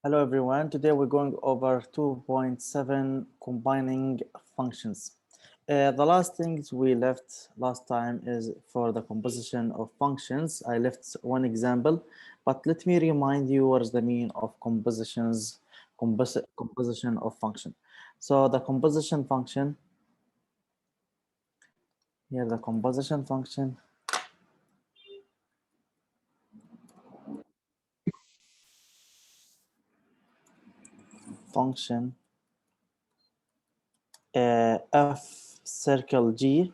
Hello everyone, today we're going over 2.7 combining functions. The last things we left last time is for the composition of functions. I left one example, but let me remind you what is the meaning of composition of function. So the composition function, here the composition function f circle g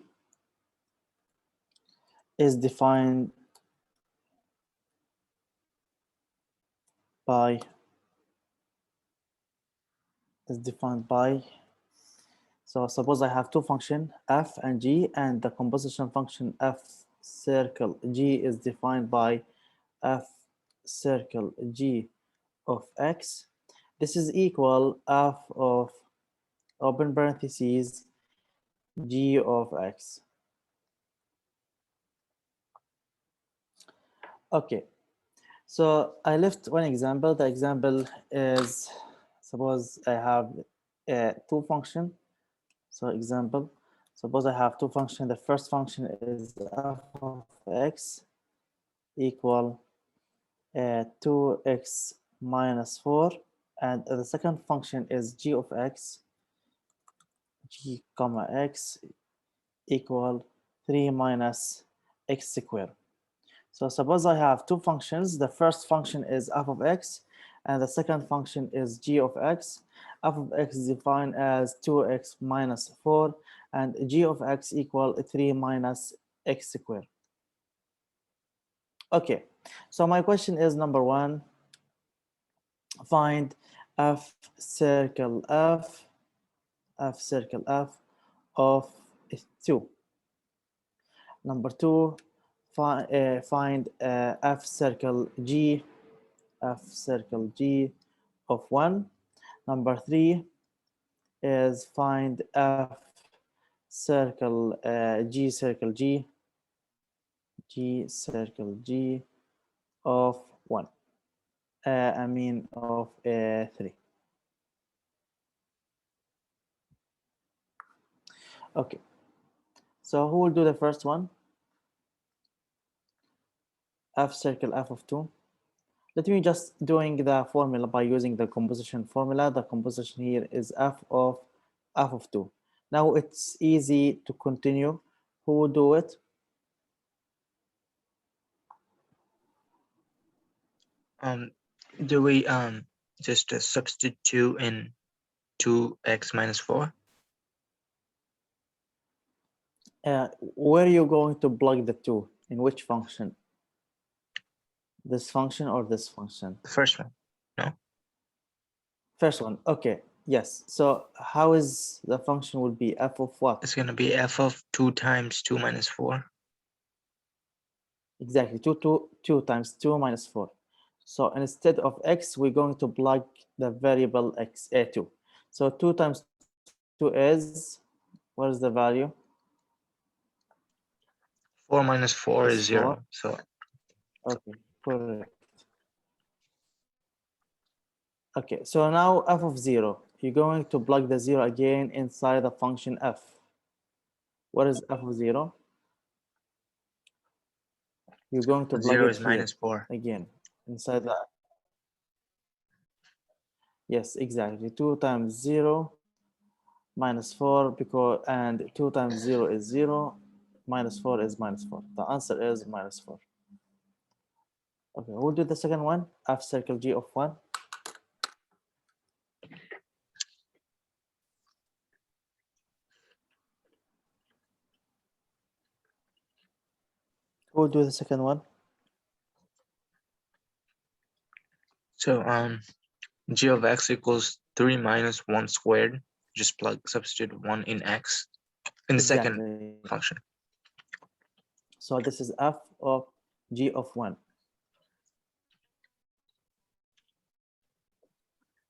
is defined by so suppose I have two functions f and g, and the composition function f circle g is defined by f circle g of x. This is equal f of open parentheses g of x. Okay, so I left one example. The example is, suppose I have two functions. So example, suppose I have two functions. The first function is f of x equal 2x minus 4, and the second function is g of x, g comma x equal 3 minus x squared. So suppose I have two functions. The first function is f of x, and the second function is g of x. F of x is defined as 2x minus 4, and g of x equal 3 minus x squared. Okay, so my question is number one, find f circle f of 2. Number two, find f circle g of 1. Number three is find f circle g circle g of 1. I mean of 3. Okay, so who will do the first one? F circle f of 2. Let me just doing the formula by using the composition formula. The composition here is f of 2. Now it's easy to continue. Who will do it? Do we just substitute 2 in 2x minus 4? Where are you going to plug the 2? In which function? This function or this function? The first one, no? First one, okay, yes. So how is the function will be f of what? It's going to be f of 2 times 2 minus 4. Exactly, 2 times 2 minus 4. So instead of x, we're going to plug the variable x, 2. So 2 times 2 is, what is the value? 4 minus 4 is 0. 4. So okay, correct. Okay, so now f of 0, you're going to plug the 0 again inside the function f. What is f of 0? You're going to plug 0 it is here minus 4. again inside that. Yes, exactly. 2 times 0 minus 4, because and 2 times 0 is 0, minus 4 is minus 4. The answer is minus 4. Okay, we'll do the second one, f circle g of 1. We'll do the second one. So g of x equals 3 minus 1 squared. Just substitute 1 in x in the second function. So this is f of g of 1.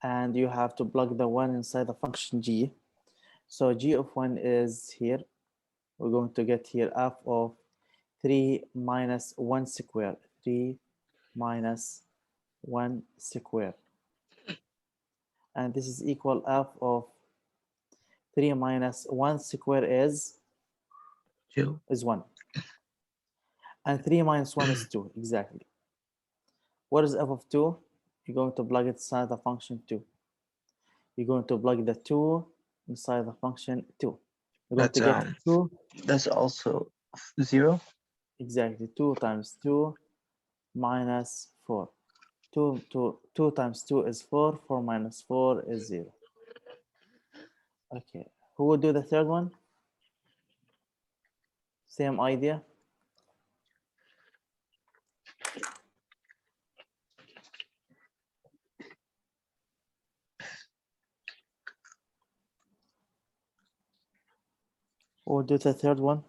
And you have to plug the 1 inside the function g. So g of 1 is here. We're going to get here f of 3 minus 1 squared. 3 minus 1 squared. and this is equal f of 3 minus 1 square is 2. 1, and 3 minus 1 is 2, exactly. What is f of 2? You're going to plug it inside the function 2. You're going to plug the 2 inside the function 2. You're going That's to get 2, that's also 0. exactly, 2 times 2 minus 4. 2 times 2 is 4, 4 minus 4 is 0. Okay, who will do the third one? Same idea. Who will do the third one?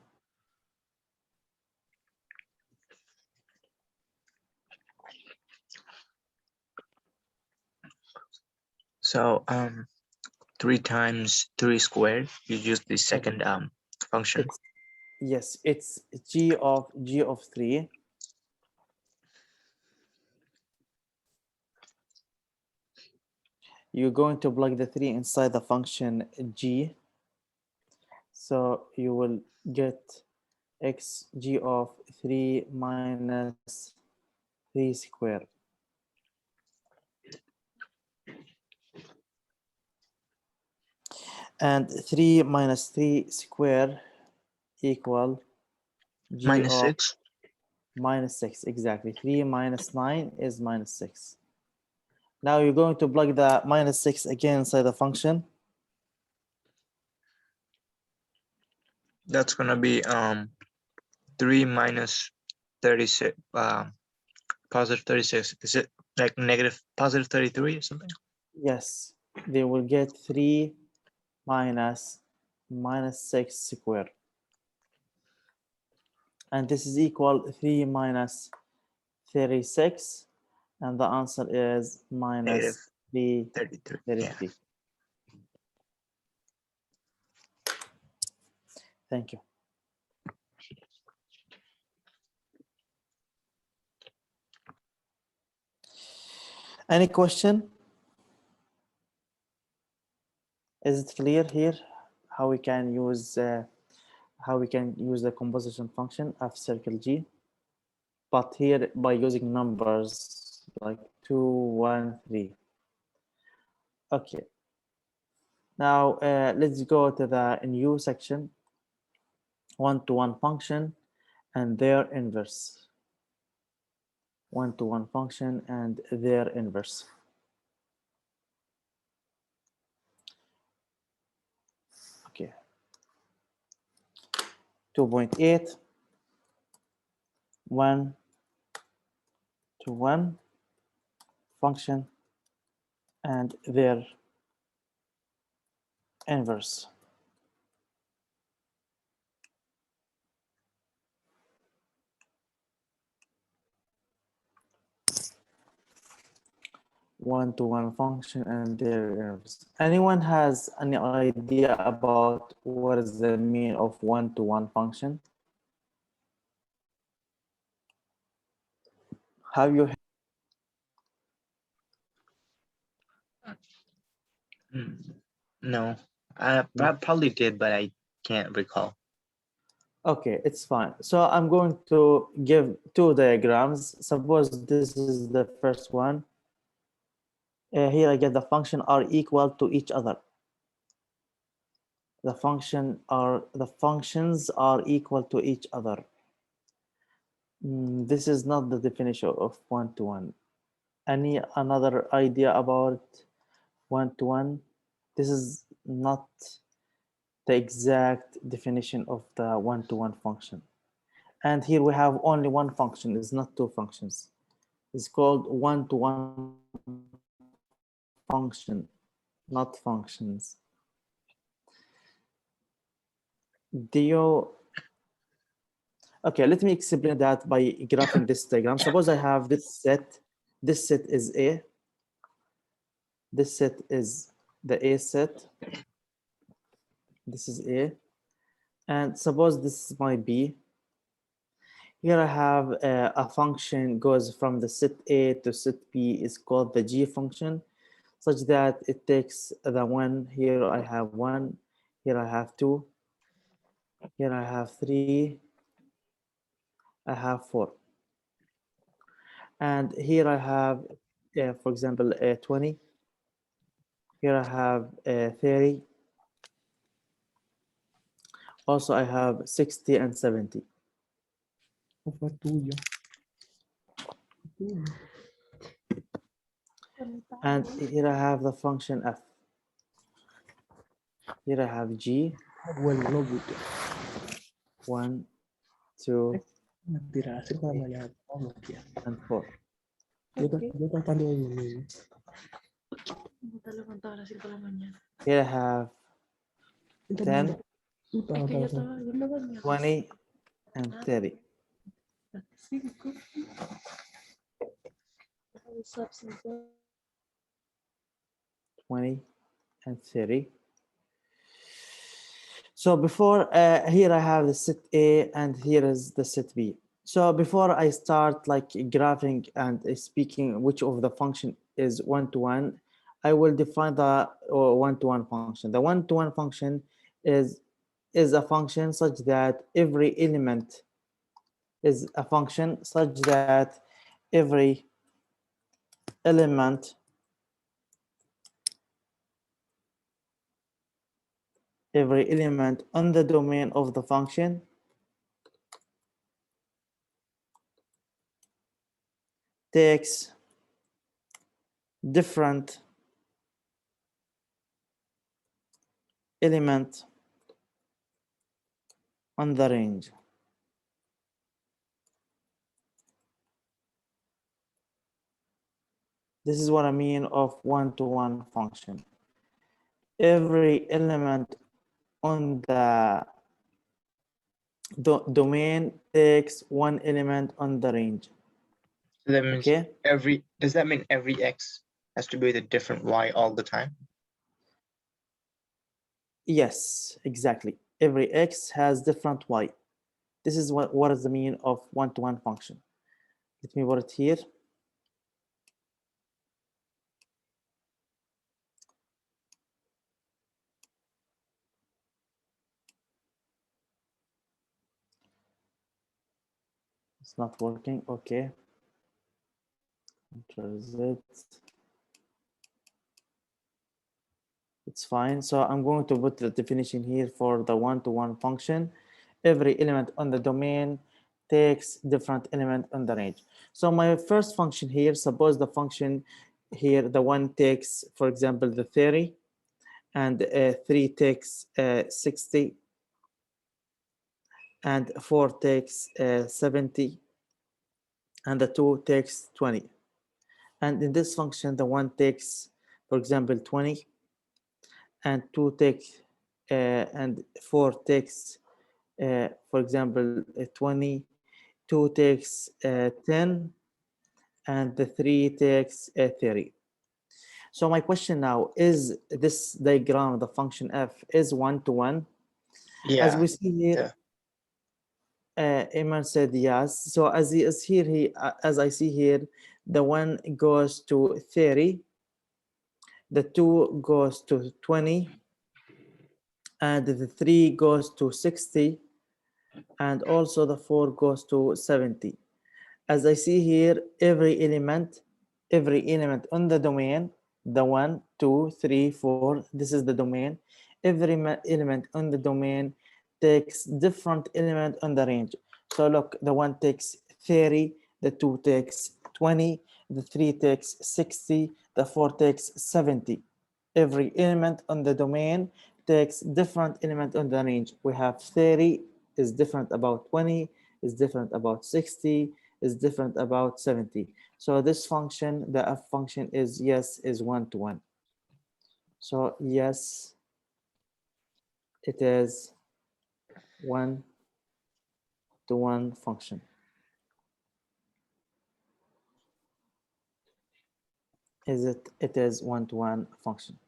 So 3 times 3 squared. You use the second function. It's, yes, it's g of 3. You're going to plug the 3 inside the function g. So you will get x g of 3 minus 3 squared. And 3 minus 3 square equal g Minus of 6. minus 6, exactly. 3 minus 9 is minus 6. Now you're going to plug the minus 6 again inside the function. That's gonna be 3 minus 36. Positive 36. Is it like negative positive 33 or something? Yes, they will get 3 minus 6 squared. And this is equal 3 minus 36. And the answer is minus Negative 333. 33. Yeah. Thank you. Any question? Is it clear here how we can use the composition function of circle G? But here by using numbers like 2, 1, 3. Okay. Now let's go to the new section, one-to-one function and their inverse. One-to-one function and their inverse. Okay. 2.8, 1-to-one function and their inverse. One-to-one function and their inverse. Anyone has any idea about what is the meaning of one-to-one function? Have you? No, I probably did, but I can't recall. Okay, it's fine. So I'm going to give 2 diagrams. Suppose this is the first one. Here I get the function are equal to each other. The functions are equal to each other. This is not the definition of one-to-one. Any another idea about one-to-one? This is not the exact definition of the one-to-one function. And here we have only one function, it's not 2 functions. It's called one-to-one function, not functions. Do you... Okay, let me explain that by graphing this diagram. Suppose I have this set is A, this set is the A set, this is A, and suppose this is my B. Here I have a function goes from the set A to set B is called the G function. such that it takes the 1. Here I have 1, here I have 2, here I have 3, I have 4, and here I have, for example, 20, here I have 30, also I have 60 and 70. And here I have the function f. Here I have g, 1, 2, and 4. Here I have 10, 20, and 30. And 30. So before, here I have the set A and here is the set B. So before I start like graphing and speaking which of the function is one-to-one, I will define the one-to-one function. The one-to-one function is a function such that every element is a function such that every element on the domain of the function takes different element on the range. This is what I mean of one-to-one function. Every element on the domain takes one element on the range. So that means Okay. does that mean every x has to be with a different y all the time? Yes, exactly. Every x has different y. This is what is the mean of one-to-one function. Let me put it here. It's not working. Okay. Control Z. It's fine. So I'm going to put the definition here for the one-to-one function. Every element on the domain takes different element on the range. So my first function here, suppose the function here, the one takes, for example, the 30, and 3 takes 60, and 4 takes 70, and the 2 takes 20. And in this function, the 1 takes, for example, 20, and 2 takes, and 4 takes, for example, 20, 2 takes 10, and the 3 takes 30. So my question now, is this diagram, the function f, is one-to-one? Yeah. As we see here, Iman said yes. So as he is here, as I see here, the 1 goes to 30, the 2 goes to 20, and the 3 goes to 60, and also the 4 goes to 70. As I see here, every element on the domain, the 1, 2, 3, 4, this is the domain. Every element on the domain takes different element on the range. So look, the 1 takes 30, the 2 takes 20, the 3 takes 60, the 4 takes 70. Every element on the domain takes different element on the range. We have 30 is different about 20, is different about 60, is different about 70. So this function, the f function is yes, is one-to-one. So yes, it is one-to-one function. It is one-to-one function.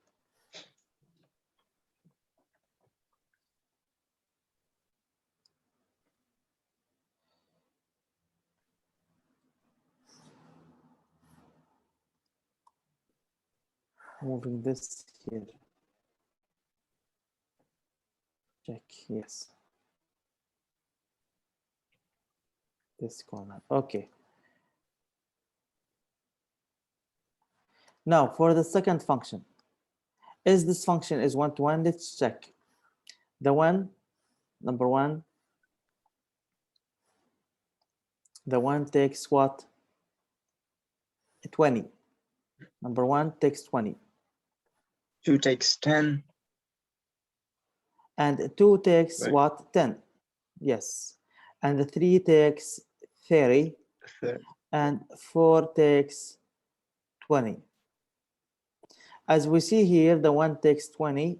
moving this here. Check, yes. This corner, okay. Now for the second function, is this function is one-to-one? Let's check. The one, number one, the one takes what? 20. Number one takes 20. 2 takes 10. And 2 takes Right. what? 10. Yes. And the 3 takes 30. And 4 takes 20. As we see here, the 1 takes 20,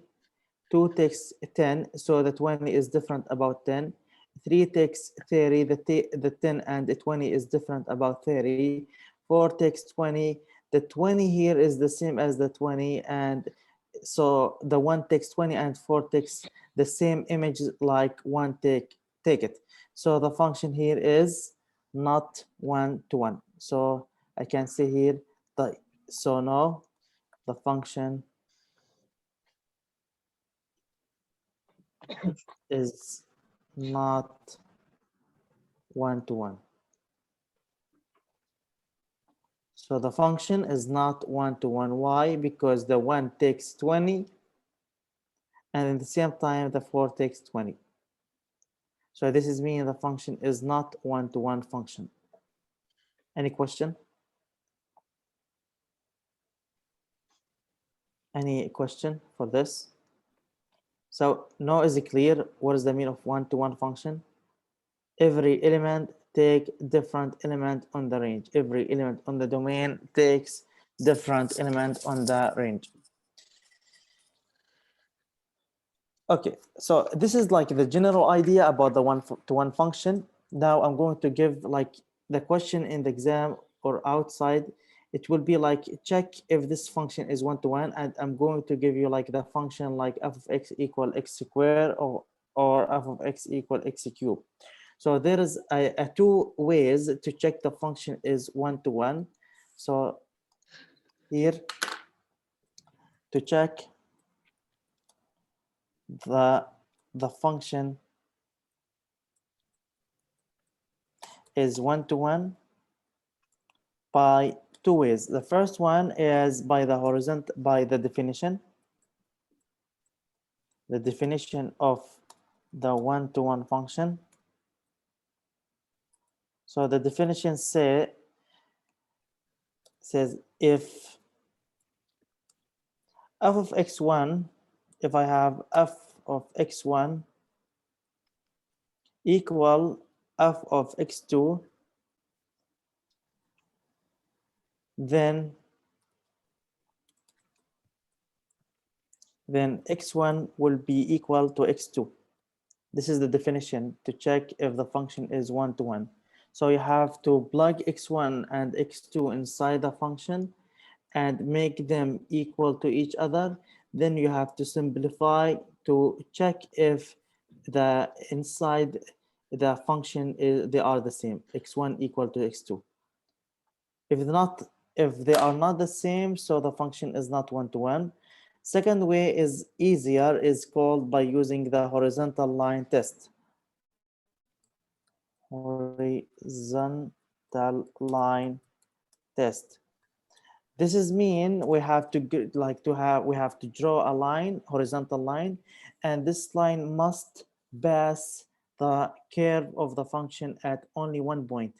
2 takes 10, so the 20 is different about 10. 3 takes 30, the 10 and the 20 is different about 30. 4 takes 20, the 20 here is the same as the 20, and so the 1 takes 20 and 4 takes the same image like 1 take it. So the function here is not one-to-one. So I can say here, so no, the function is not one-to-one. So the function is not one-to-one. Why? Because the 1 takes 20 and at the same time the 4 takes 20. So this is meaning the function is not one-to-one function. Any question? Any question for this? So now is it clear what is the meaning of one-to-one function? Every element take different element on the range. Every element on the domain takes different element on the range. Okay, so this is like the general idea about the one-to-one function. Now I'm going to give like the question in the exam or outside. It will be like check if this function is one-to-one, and I'm going to give you like the function like f of x equal x squared or f of x equal x cubed. So there is a two ways to check the function is one-to-one. So here to check the function is one-to-one by two ways. The first one is by the horizontal, by the definition of the one-to-one function. So the definition says if f of x1, if I have f of x1 equal f of x2, then x1 will be equal to x2. This is the definition to check if the function is one-to-one. So you have to plug x1 and x2 inside the function and make them equal to each other. Then you have to simplify to check if the inside the function is they are the same, x1 equal to x2. If they are not the same, so the function is not one-to-one. Second way is easier, is called by using the horizontal line test. Horizontal line test. This is mean we have to draw a line, horizontal line, and this line must pass the curve of the function at only one point.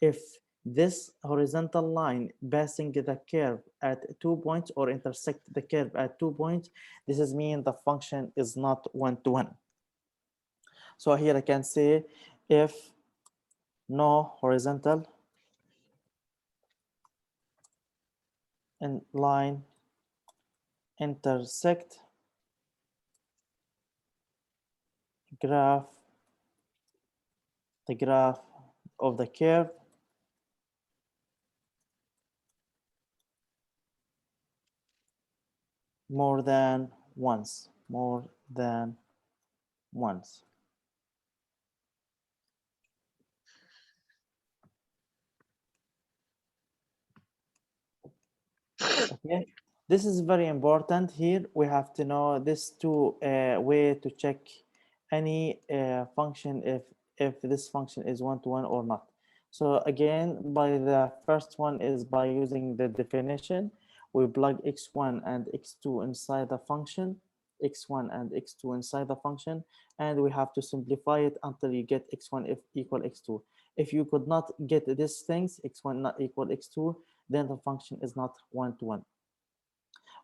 If this horizontal line passing the curve at 2 points or intersect the curve at 2 points, this is mean the function is not one-to-one. So here I can say if no horizontal and line intersect the graph of the curve more than once. Okay, This is very important. Here we have to know this two way to check any function if this function is one-to-one or not. So again, by the first one is by using the definition. We plug x1 and x2 inside the function, x1 and x2 inside the function, and we have to simplify it until you get x1 if equal x2. If you could not get these things, x1 not equal x2, then the function is not one-to-one.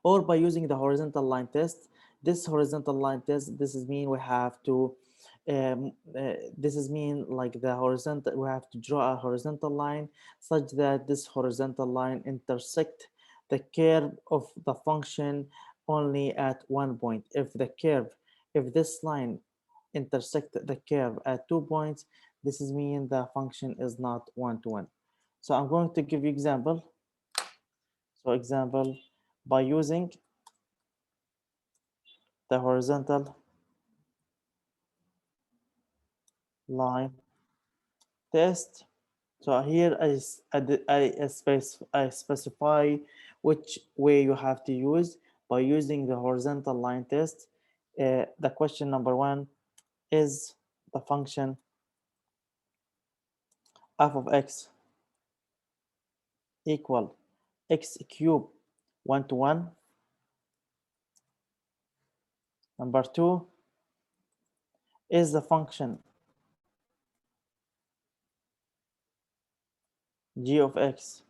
Or by using the horizontal line test. This horizontal line test, this is mean we have to this is mean like the horizontal, we have to draw a horizontal line such that this horizontal line intersect the curve of the function only at one point. If this line intersect the curve at 2 points, this is mean the function is not one-to-one. So I'm going to give you example. So example, by using the horizontal line test. So here I specify which way you have to use by using the horizontal line test. The question number one is the function f of x equal x cubed one-to-one. Number two is the function g of x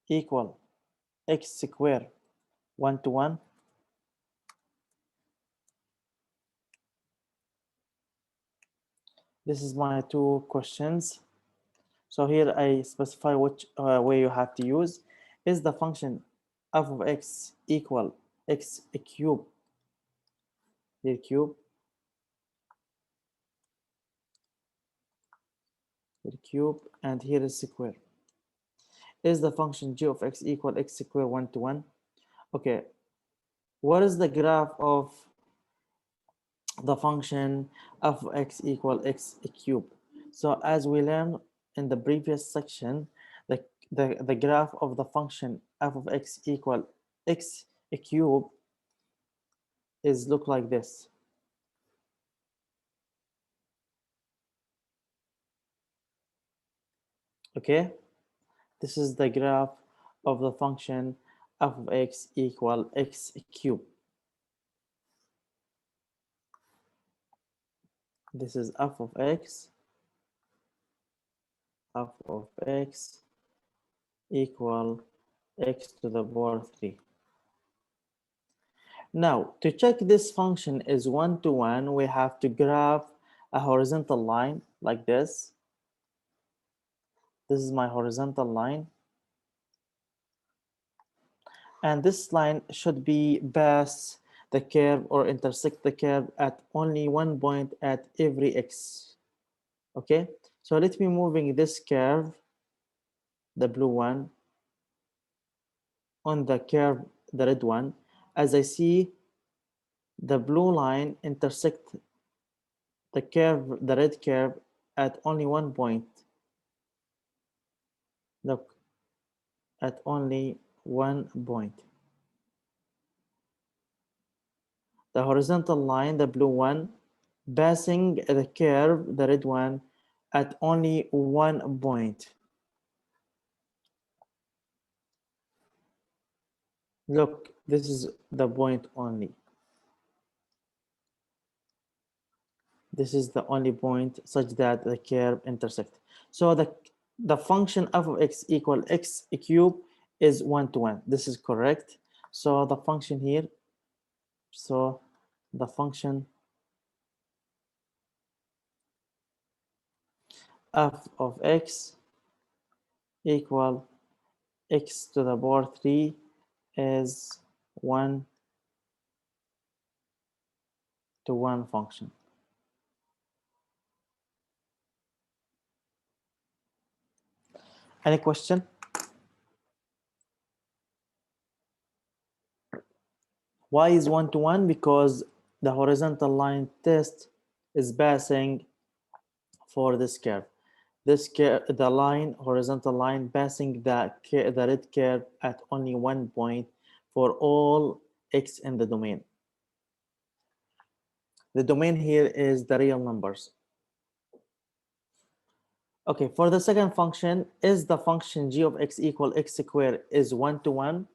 equal x squared one-to-one. This is my two questions. So here I specify which way you have to use. Is the function f of x equal x cubed, here cube, here cube, and here is square. Is the function g of x equal x squared one-to-one? Okay, what is the graph of the function f of x equal x cubed? So as we learned in the previous section, the graph of the function f of x equal x cubed is look like this. Okay, this is the graph of the function f of x equal x cubed. This is f of x equal x to the power 3. Now, to check this function is one-to-one, we have to graph a horizontal line like this. This is my horizontal line. And this line should be pass the curve or intersect the curve at only one point at every x. Okay, so let me moving this curve, the blue one, on the curve, the red one. As I see, the blue line intersect the curve, the red curve, at only one point. Look, at only one point. The horizontal line, the blue one, passing the curve, the red one, at only one point. Look, this is the point only. This is the only point such that the curve intersect. So the function f of x equal x cubed is one-to-one. This is correct. So the function here, so the function f of x equal x to the power 3 is 1-to-1 function. Any question? Why is 1-to-1? Because the horizontal line test is passing for this curve. this the line, horizontal line, passing the red curve at only one point for all x in the domain. The domain here is the real numbers. Okay, for the second function, is the function g of x equal x squared is 1 to 1?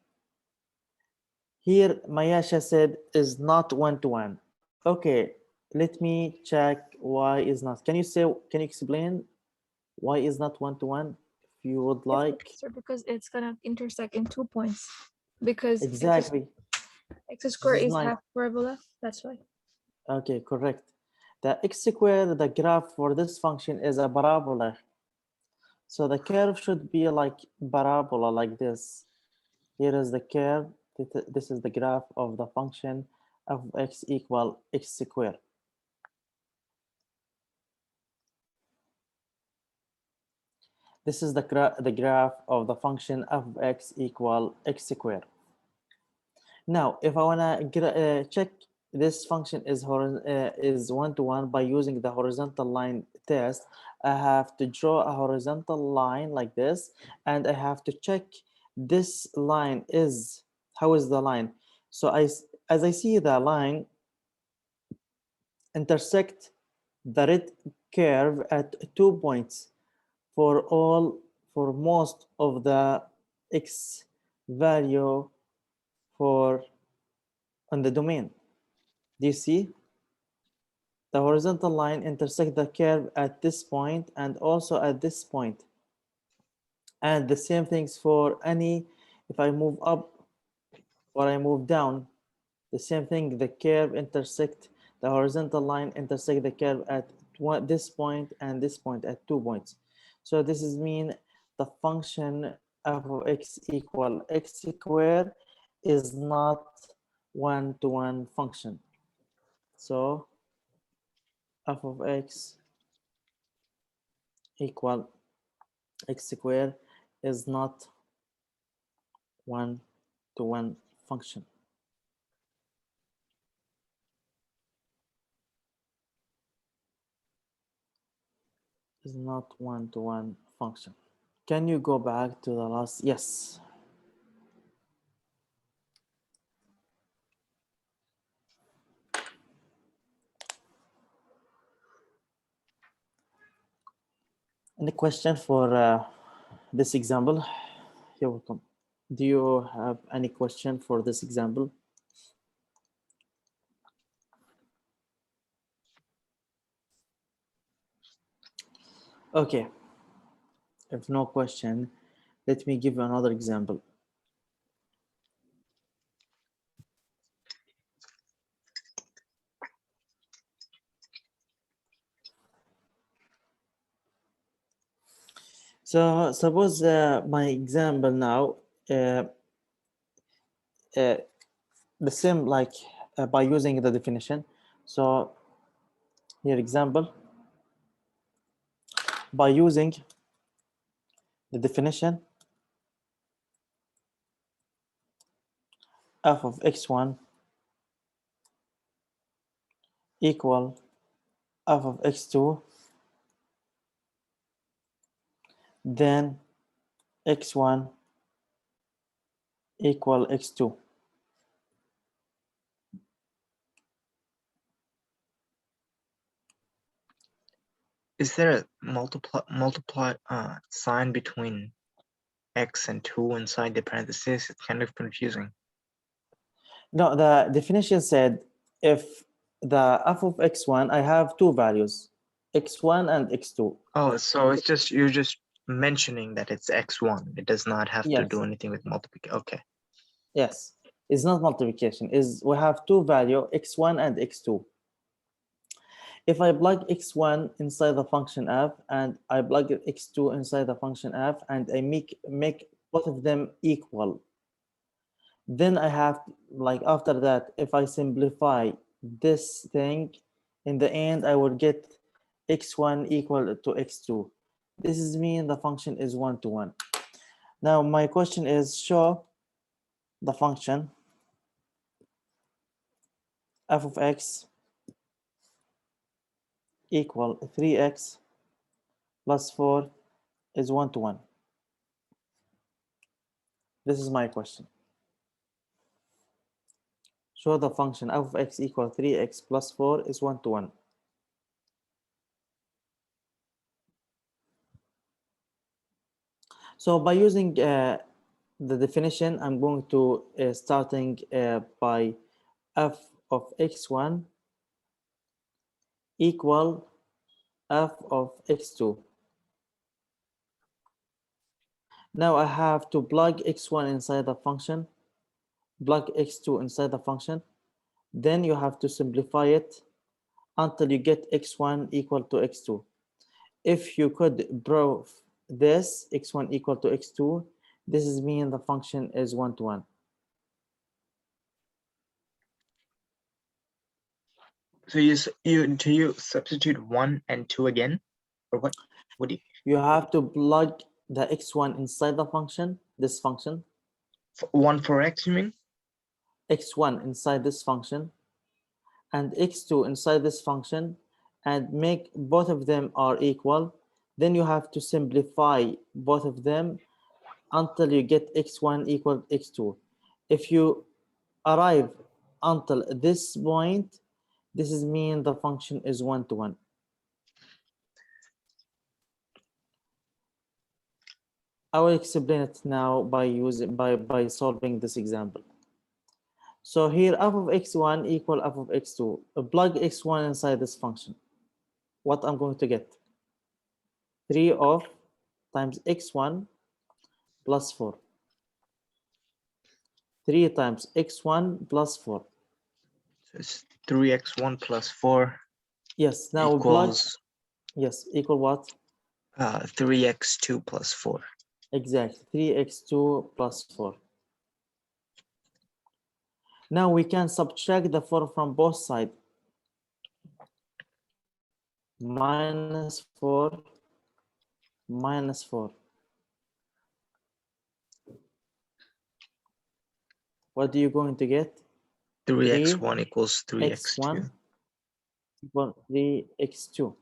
Here, Mayasha said is not 1 to 1. Okay, let me check why is not. Can you explain why is not 1 to 1 if you would like? Because it's gonna intersect in 2 points. Because Exactly. x squared is like, half parabola. That's why. okay, correct. The x squared, the graph for this function is a parabola. So the curve should be like parabola like this. Here is the curve. This is the graph of the function of x equal x squared. This is the graph of the function of x equal x squared. Now, if I want to check this function is 1 to 1 by using the horizontal line test, I have to draw a horizontal line like this, and I have to check this line is, how is the line? So as I see the line intersect the red curve at 2 points for most of the x value for on the domain. Do you see? The horizontal line intersect the curve at this point and also at this point. And the same things for any, if I move up or I move down, the same thing, the curve intersect, the horizontal line intersect the curve at this point and this point at 2 points. So this is mean the function f of x equal x squared is not one-to-one function. So f of x equal x squared is not one-to-one function. Is not one-to-one function. Can you go back to the last? Yes. Any question for this example? You're welcome. Do you have any question for this example? Okay. If no question, let me give you another example. So suppose my example now, the same like by using the definition. So here example, by using the definition, f of x1 equal f of x2, then x1 equal x2. Is there a multiply sign between x and 2 inside the parentheses? It's kind of confusing. No, the definition said if the f of x1, I have two values, x1 and x2. Oh, so it's just, you're just mentioning that it's x1. It does not have to Yes. do anything with multiplication. Okay. Yes, it's not multiplication. Is we have two value, x1 and x2. If I plug x1 inside the function f and I plug x2 inside the function f and I make both of them equal, then I have, like after that, if I simplify this thing, in the end I will get x1 equal to x2. This is mean the function is one-to-one. Now my question is, show the function f of x equal 3x plus 4 is 1 to 1? This is my question. Show the function f of x equal 3x plus 4 is 1 to 1. So by using the definition, I'm going to starting by f of x1 equal f of x2. Now I have to plug x1 inside the function, plug x2 inside the function. Then you have to simplify it until you get x1 equal to x2. If you could prove this, x1 equal to x2, this is mean the function is 1 to 1. So you substitute 1 and 2 again, or what? What do you? You have to plug the x1 inside the function, this function, 1 for x, you mean? x1 inside this function, and x2 inside this function, and make both of them are equal. Then you have to simplify both of them until you get x1 equal x2. If you arrive until this point, this is mean the function is 1 to 1. I will explain it now by solving this example. So here f of x1 equal f of x2. Plug x1 inside this function. What I'm going to get? 3 of times x1 plus 4. 3 times x1 plus 4. So it's 3x1 plus 4 Yes, now we plug. equals Yes, equal what? 3x2 plus 4. Exactly, 3x2 plus 4. Now we can subtract the 4 from both sides. Minus 4, minus 4. What are you going to get? 3x1 equals 3x2. x1 equal 3x2.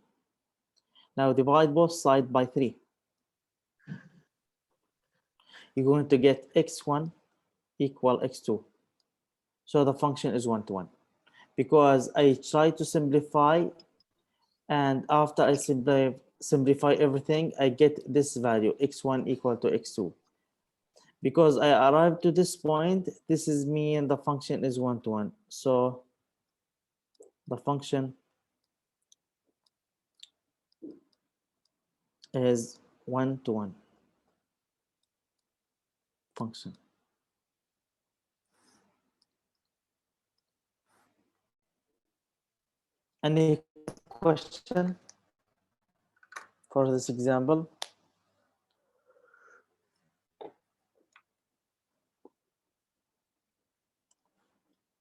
Now divide both sides by 3. You're going to get x1 equal x2. So the function is 1 to 1. Because I try to simplify, and after I simplify everything, I get this value, x1 equal to x2. Because I arrived to this point, this is mean the function is 1 to 1. So the function is 1 to 1 function. Any question for this example?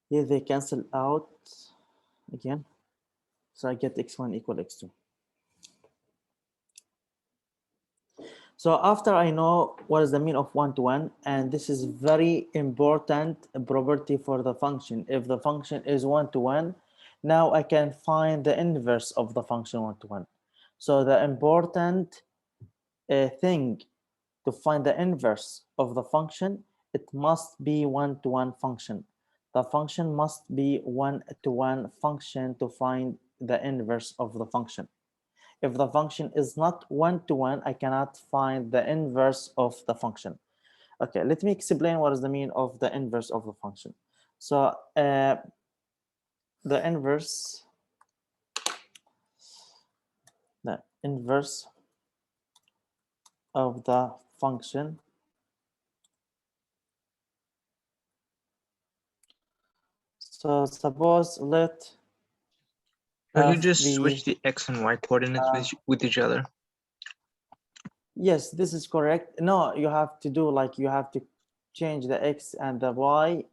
Here they cancel out again. So I get x1 equal x2. So after I know what is the mean of 1 to 1, and this is very important property for the function. If the function is 1 to 1, now I can find the inverse of the function 1 to 1. So the important thing to find the inverse of the function, it must be 1 to 1 function. The function must be 1 to 1 function to find the inverse of the function. If the function is not 1 to 1, I cannot find the inverse of the function. Okay, let me explain what is the mean of the inverse of the function. So the inverse of the function So suppose Can you just switch the x and y coordinates with each other? Yes, this is correct. No, you have to do like you have to change the x and the y,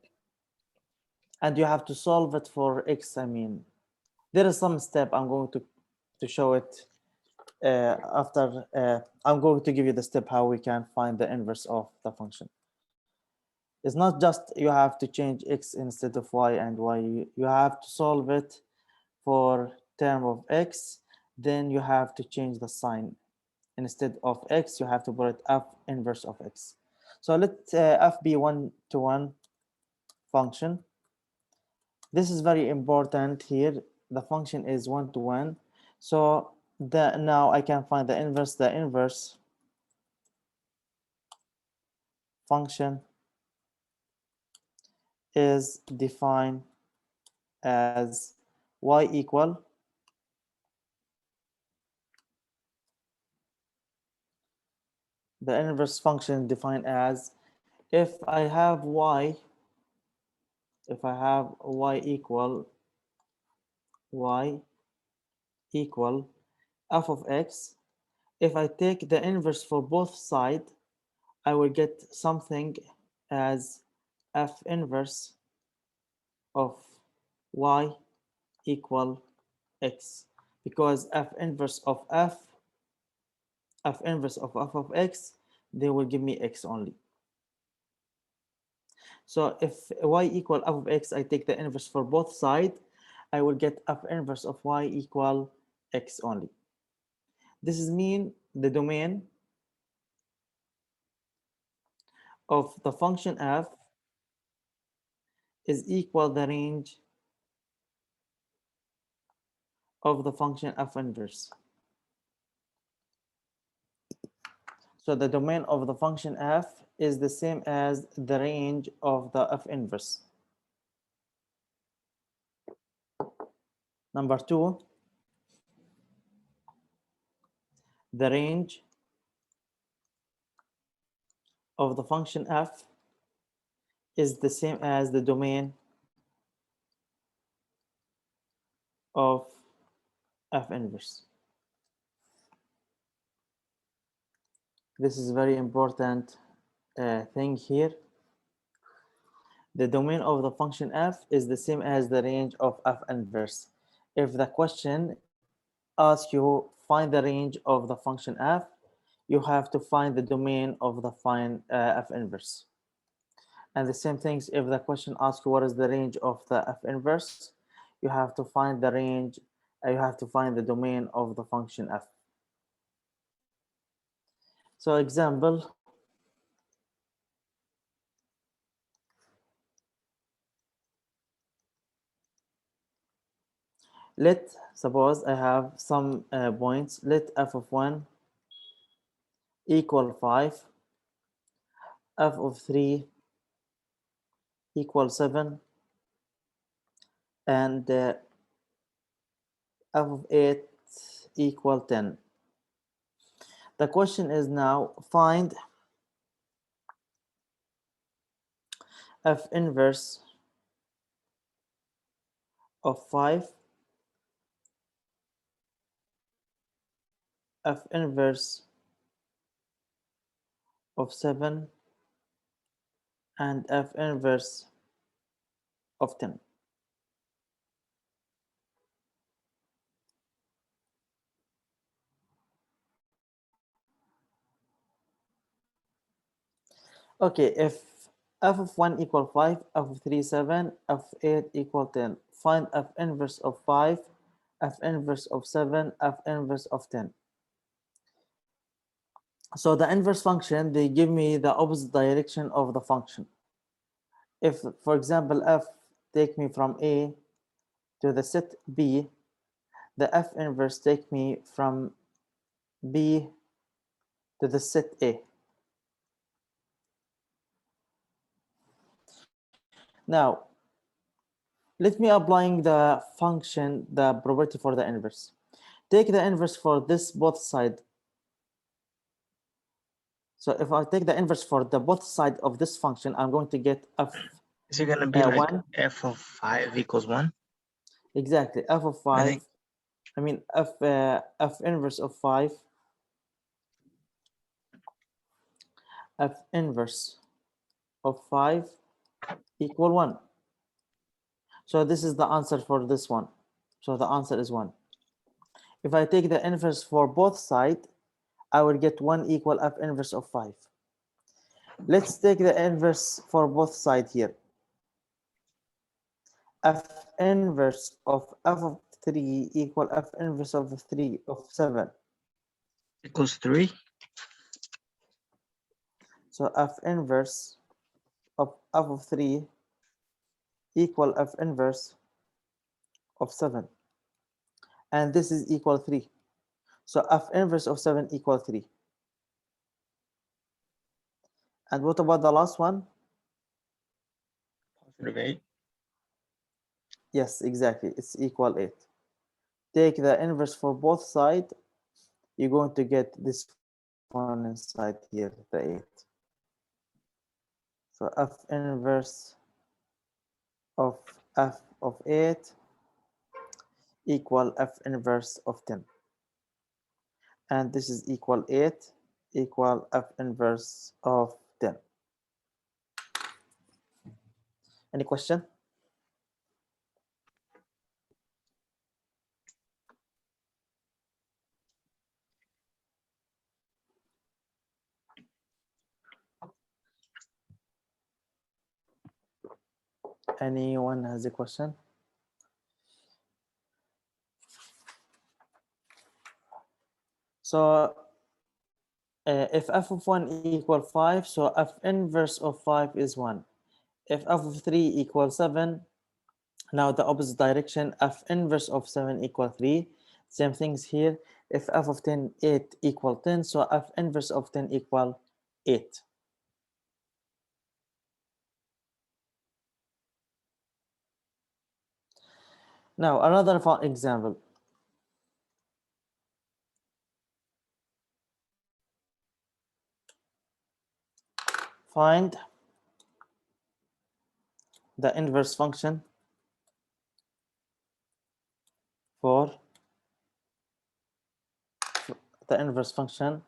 and you have to solve it for x. I mean, there is some step I'm going to show it after. I'm going to give you the step how we can find the inverse of the function. It's not just you have to change x instead of y and y. You have to solve it for term of x. Then you have to change the sign Instead of x, you have to put f inverse of x. So let f be one-to-one function. This is very important here. The function is one-to-one. So now I can find the inverse. The inverse function is defined as y equal the inverse function defined as if I have y equal f of x. If I take the inverse for both sides, I will get something as f inverse of y equal x, because f inverse of f inverse of f of x, they will give me x only. So if y equal f of x, I take the inverse for both sides, I will get f inverse of y equal x only. This is mean the domain of the function f is equal the range of the function f inverse. So the domain of the function f is the same as the range of the f inverse. Number two, the range of the function f is the same as the domain of f inverse. This is very important thing here. The domain of the function f is the same as the range of f inverse. If the question asks you find the range of the function f, you have to find the domain of the f inverse. And the same things, if the question asks you what is the range of the f inverse, you have to find the range, you have to find the domain of the function f. So example, let suppose I have some points, let f of 1 equal 5, f of 3 equal 7, and f of 8 equal 10. The question is now find f inverse of 5, f inverse of 7, and f inverse of 10. Okay, if f of 1 equal 5, f of 3 7, f of 8 equal 10, find f inverse of 5, f inverse of 7, f inverse of 10. So the inverse function, they give me the opposite direction of the function. If, for example, f take me from A to the set B, the f inverse take me from B to the set A. Now, let me applying the function, the property for the inverse. Take the inverse for this both side. So if I take the inverse for the both side of this function, I'm going to get f. Is it gonna be like 1. f of 5 equals 1? Exactly, f of 5. I mean f inverse of 5. F inverse of 5 equal 1. So this is the answer for this one. So the answer is 1. If I take the inverse for both sides, I will get 1 equal f inverse of 5. Let's take the inverse for both sides here. F inverse of f of 3 equal f inverse of 3 of 7. Equals 3. So f inverse of f of 3 equal f inverse of 7. And this is equal 3. So f inverse of 7 equal 3. And what about the last one? Positive 8. Yes, exactly. It's equal 8. Take the inverse for both sides. You're going to get this one inside here, the 8. So f inverse of f of 8 equal f inverse of 10. And this is equal 8 equal f inverse of 10. Any question? Anyone has a question? So if f of 1 equal 5, so f inverse of 5 is 1. If f of 3 equals 7, now the opposite direction, f inverse of 7 equal 3. Same things here. If f of 10, 8 equal 10, so f inverse of 10 equal 8. Now another example. Find the inverse function for the inverse function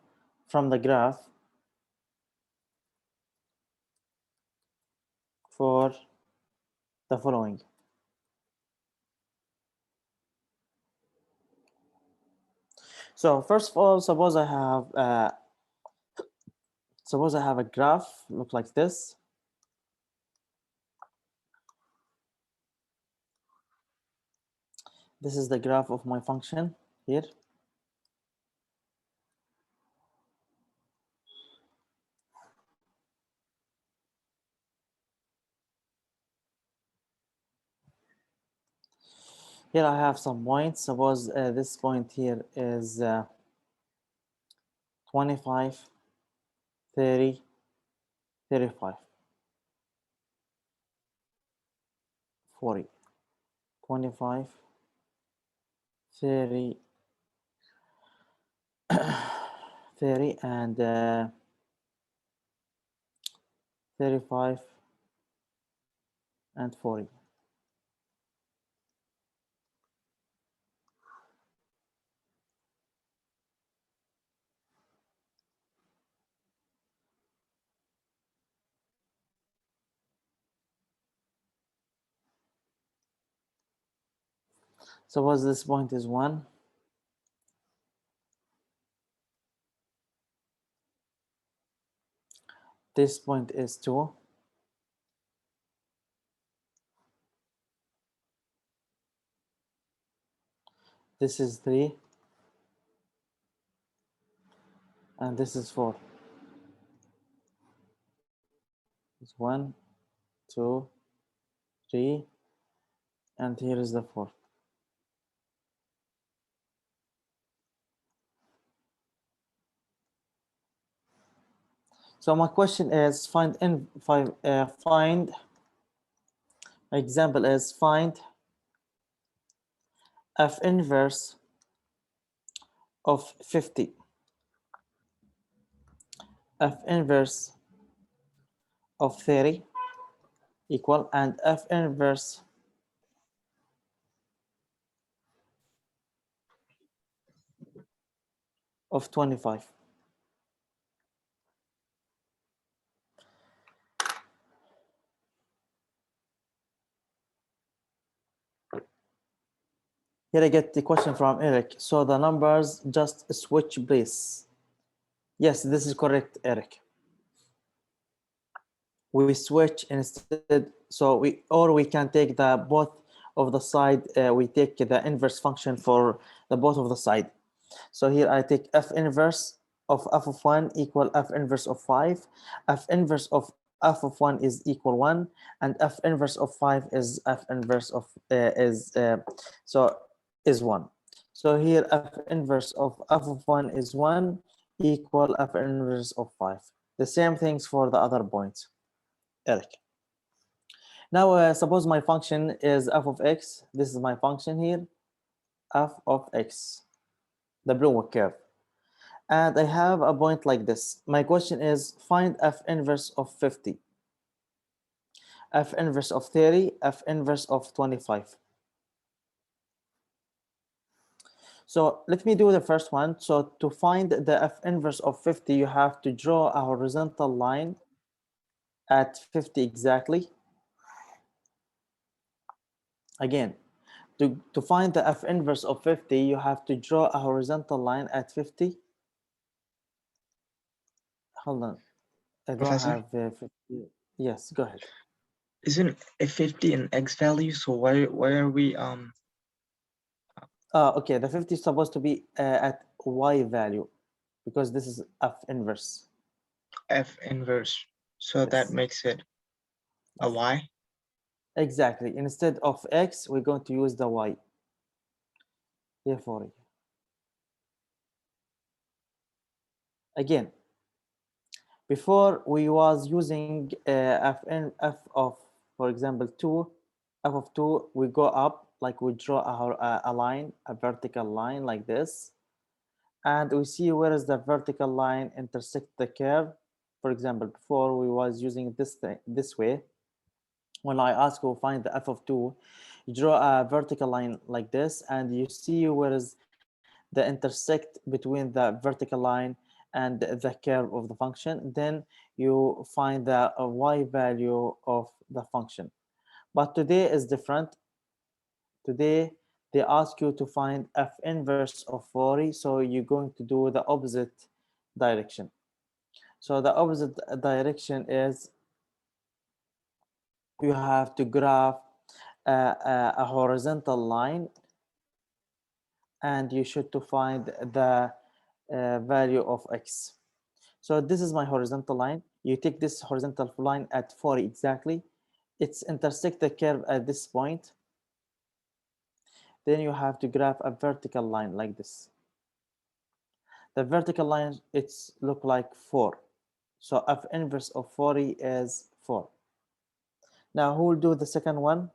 from the graph for the following. So first of all, suppose I have a graph look like this. This is the graph of my function here. Here I have some points. Suppose this point here is 25, 30, 35, 40, 25, 30, 30 and 35 and 40. Suppose this point is 1. This point is 2. This is 3. And this is 4. It's 1, 2, 3, and here is the 4. So my question is find example is find f inverse of 50, f inverse of 30 equal, and f inverse of 25. Here I get the question from Eric. So the numbers just switch place. Yes, this is correct, Eric. We switch instead, so we can take the both of the side. We take the inverse function for the both of the side. So here I take f inverse of f of 1 equal f inverse of 5. F inverse of f of 1 is equal 1, and f inverse of 5 is f inverse of so is 1. So here f inverse of f of 1 is 1 equal f inverse of 5. The same things for the other points. Eric. Now suppose my function is f of x. This is my function here, f of x, the blue curve. And I have a point like this. My question is find f inverse of 50, f inverse of 30, f inverse of 25. So let me do the first one. So to find the f inverse of 50, you have to draw a horizontal line at 50 exactly. Again, to find the f inverse of 50, you have to draw a horizontal line at 50. Hold on. I don't Professor? have 50. Yes, go ahead. Isn't a 50 an x value? So why are we Okay, the 50 is supposed to be at y value because this is f inverse. f inverse? So that Yes, makes it a y. exactly. Instead of x, we're going to use the y. Therefore, again, before we was using f of, for example, 2, f of 2, we go up, like we draw a line, a vertical line like this, and we see where is the vertical line intersect the curve. For example, before we was using this way. When I ask you find the f of 2, you draw a vertical line like this, and you see where is the intersect between the vertical line and the curve of the function. Then you find the y value of the function. But today is different. Today they ask you to find f inverse of 40, so you're going to do the opposite direction. So the opposite direction is you have to graph a horizontal line, and you should to find the value of x. So this is my horizontal line. You take this horizontal line at 40 exactly. It's intersect the curve at this point. Then you have to graph a vertical line like this. The vertical line, it's look like 4. So f inverse of 40 is 4. Now who will do the second one?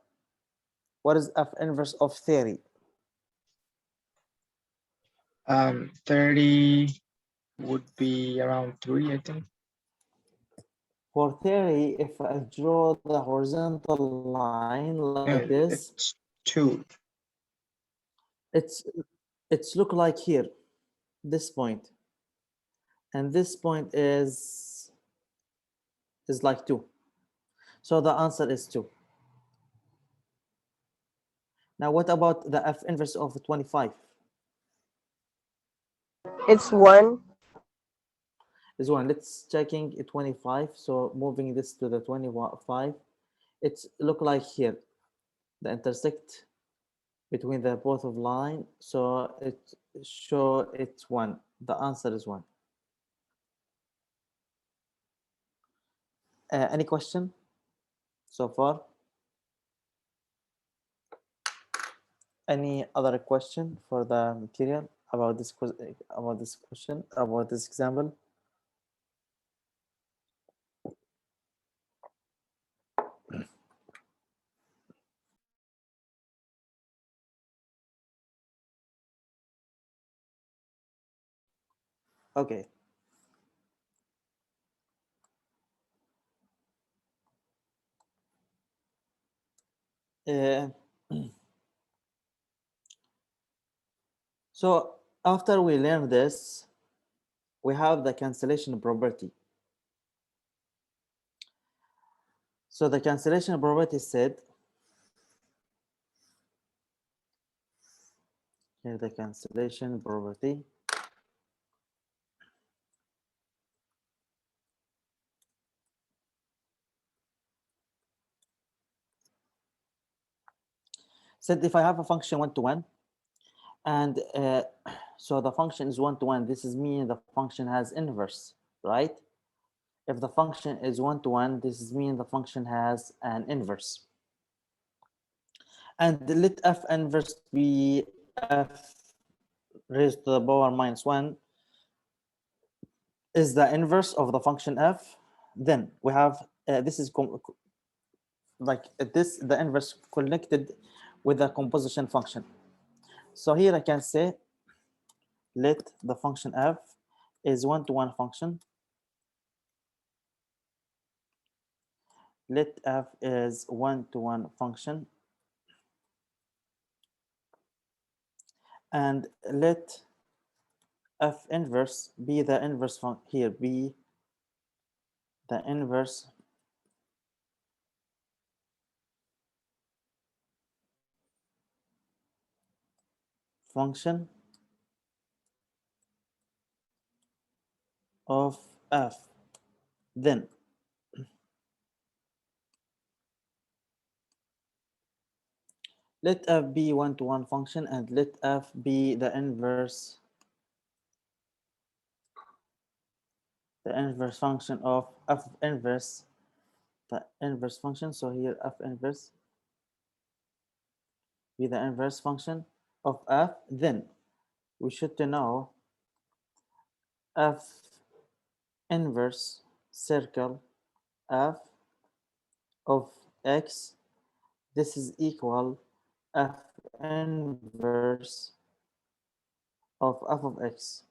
What is f inverse of 30? 30 would be around 3, I think. For 30, if I draw the horizontal line like this, It's 2. it's look like here, this point, and this point is like 2. So the answer is 2. Now what about the f inverse of 25? It's 1. Is 1. Let's checking 25. So moving this to the 25, it's look like here, the intersect between the both of line. So it show it's 1. The answer is 1. Any question so far? Any other question for the material about this question, about this example? Okay. Uh, so after we learn this, we have the cancellation property. So the cancellation property said, here the cancellation property. Said if I have a function 1 to 1, And so the function is 1-to-1. This is meaning the function has inverse, right? If the function is 1-to-1, this is meaning the function has an inverse. And let f inverse be f raised to the power minus 1 is the inverse of the function f. Then we have this is like this, the inverse connected with the composition function. So here I can say let the function f is 1-to-1 function. Let f is 1-to-1 function, and let f inverse be the inverse here be the inverse function of f. Then let f be 1-to-1 function, and let f be the inverse function of f inverse, the inverse function. So here f inverse be the inverse function of f. Then we should to know f inverse circle f of x. This is equal f inverse of f of x,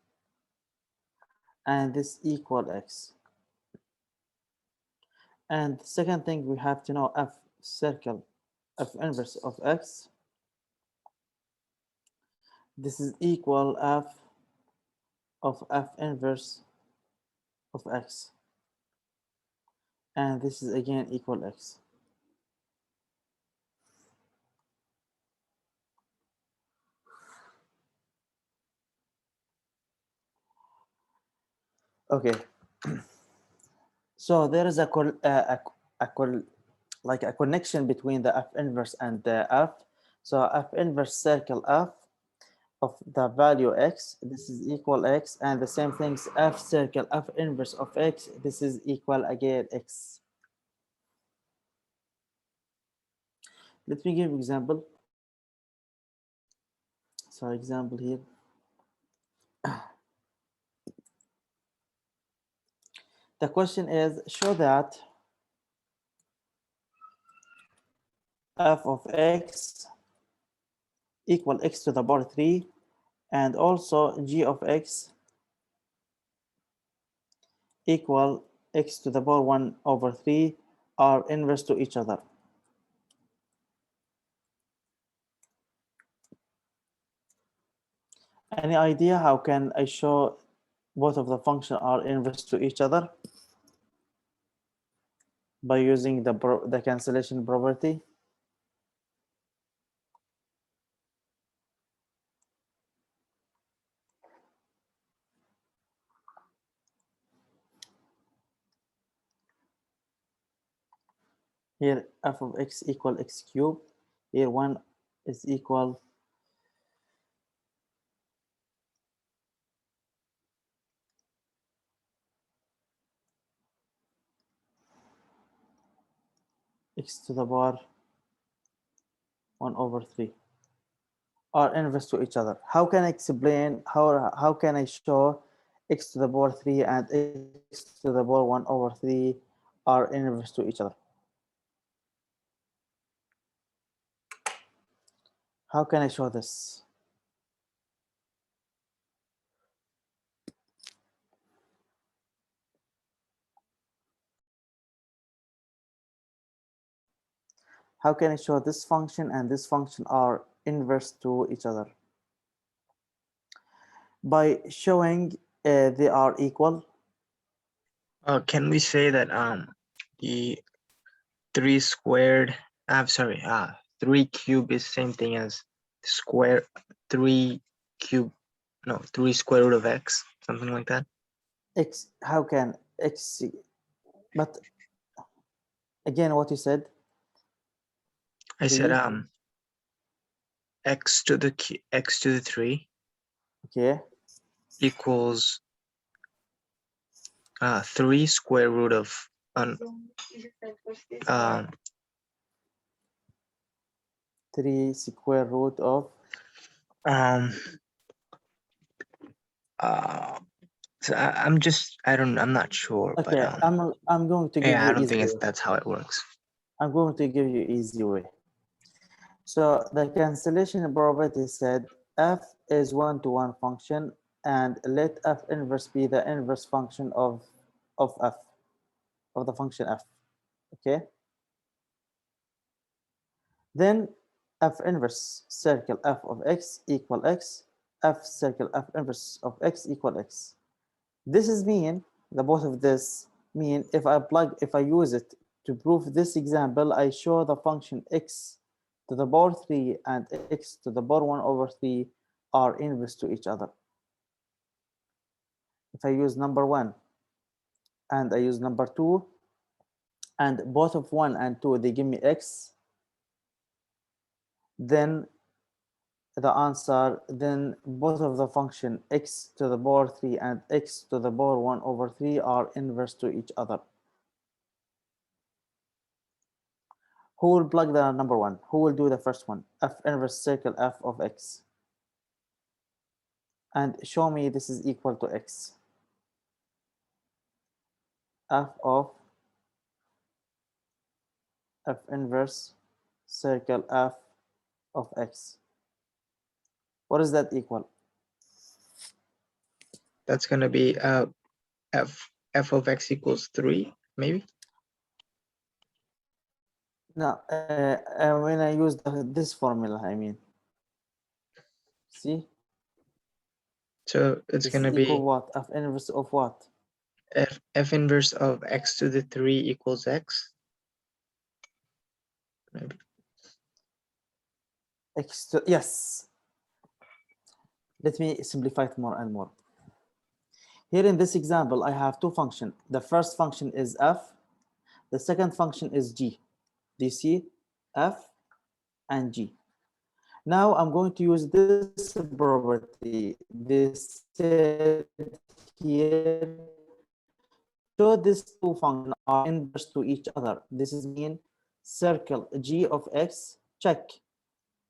and this equal x. And second thing, we have to know f circle f inverse of x. This is equal f of f inverse of x, and this is again equal x. Okay, so there is a like a connection between the f inverse and the f. So f inverse circle f of the value x, this is equal x, and the same things f circle f inverse of x, this is equal again x. Let me give example. So example here. The question is, show that f of x equal x to the power 3, and also g of x equal x to the power 1/3 are inverse to each other. Any idea how can I show both of the functions are inverse to each other? By using the cancellation property. Here f of x equal x cubed. Here 1 is equal x to the power 1/3 are inverse to each other. How can I explain, how can I show x to the power 3 and x to the power 1/3 are inverse to each other? How can I show this? How can I show this function and this function are inverse to each other? By showing they are equal. Can we say that the 3 squared, I'm sorry, 3 cube is same thing as square 3 cube, no, 3 square root of x, something like that? X, how can x, but again what you said? I said 3 x to the 3 Okay. equals 3 square root of um, 3 square root of um so I'm not sure, but okay. I'm going to give yeah, I you don't easy think way. that's how it works. I'm going to give you easy way. So the cancellation property said f is one-to-one function and let f inverse be the inverse function of f, of the function f. Okay. Then f inverse circle f of x equal x, f circle f inverse of x equal x. This is mean, the both of this mean if I use it to prove this example, I show the function x to the power 3 and x to the power 1 over 3 are inverse to each other. If I use number 1 and I use number 2 and both of 1 and 2 they give me x, then the answer, then both of the function x to the power 3 and x to the power 1 over 3 are inverse to each other. Who will plug the number 1? Who will do the first one? F inverse circle f of x. And show me this is equal to x. F of f inverse circle f of x. What is that equal? That's gonna be f of x equals 3, maybe. Now, when I use this formula, I mean, see, So it's this gonna is equal be what? F inverse of what? f inverse of x to the 3 equals x. Maybe. X to, yes. Let me simplify it more and more. Here in this example, I have two functions. The first function is f. The second function is g. Do you see? F and g. Now I'm going to use this property. This said here, show these two functions are inverse to each other. This is mean circle g of x, check.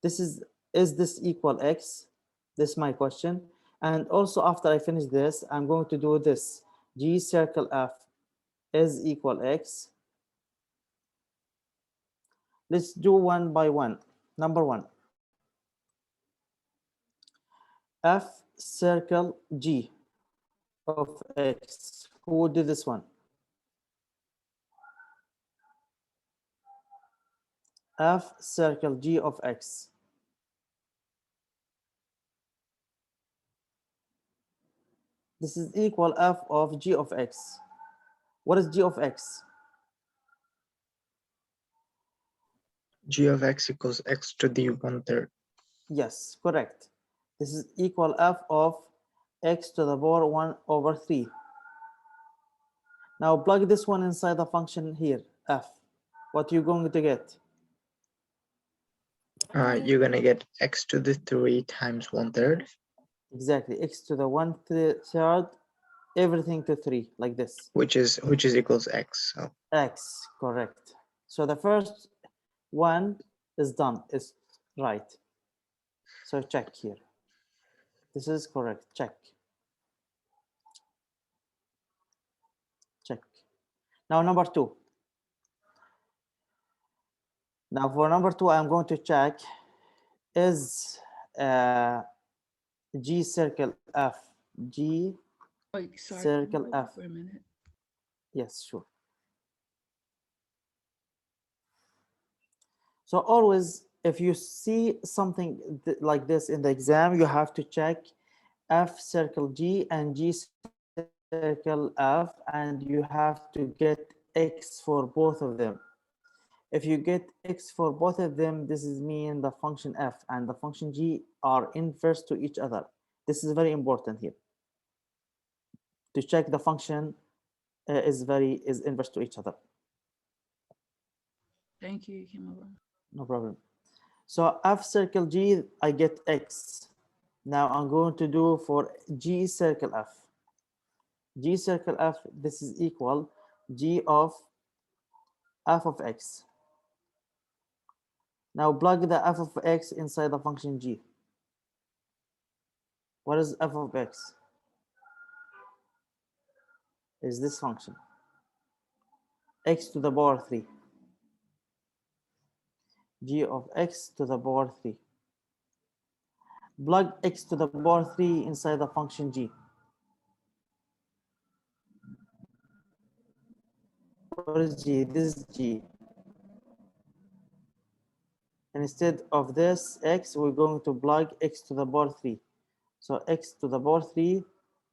This is this equal x? This is my question. And also after I finish this, I'm going to do this. G circle f is equal x. Let's do one by one. Number 1. F circle g of x. Who would do this one? F circle g of x. This is equal f of g of x. What is g of x? G of x equals x to the 1/3. Yes, correct. This is equal f of x to the power 1 over 3. Now plug this one inside the function here, f. What are you going to get? You're gonna get x to the 3 times 1/3. Exactly, x to the 1/3, everything to 3, like this. Which is equals x. So X, correct. So the first one is done, is right. So check here. This is correct, check. Check. Now number 2. Now for number 2, I'm going to check is G circle F. G Wait, sorry, circle wait F. for a minute. Yes, sure. So always, if you see something like this in the exam, you have to check F circle G and G circle F, and you have to get X for both of them. If you get X for both of them, this is mean the function F and the function G are inverse to each other. This is very important here. To check the function is inverse to each other. Thank you, Kimberly. No problem. So f circle g, I get x. Now I'm going to do for g circle f. G circle f, this is equal g of f of x. Now plug the f of x inside the function g. What is f of x? Is this function x to the power 3. G of x to the power 3. Plug x to the power 3 inside the function g. What is g? This is g. Instead of this x, we're going to plug x to the power 3. So x to the power 3,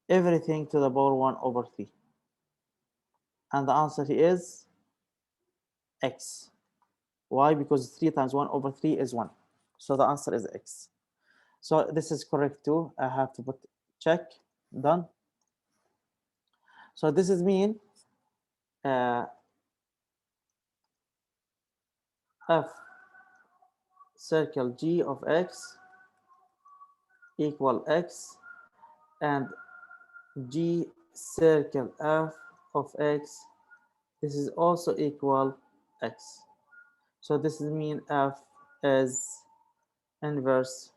everything to the power 1 over 3. And the answer is x. Why? Because 3 times 1 over 3 is 1. So the answer is x. So this is correct too. I have to put check, done. So this is mean f circle g of x equal x, and g circle f of x, this is also equal x. So this is mean f is inverse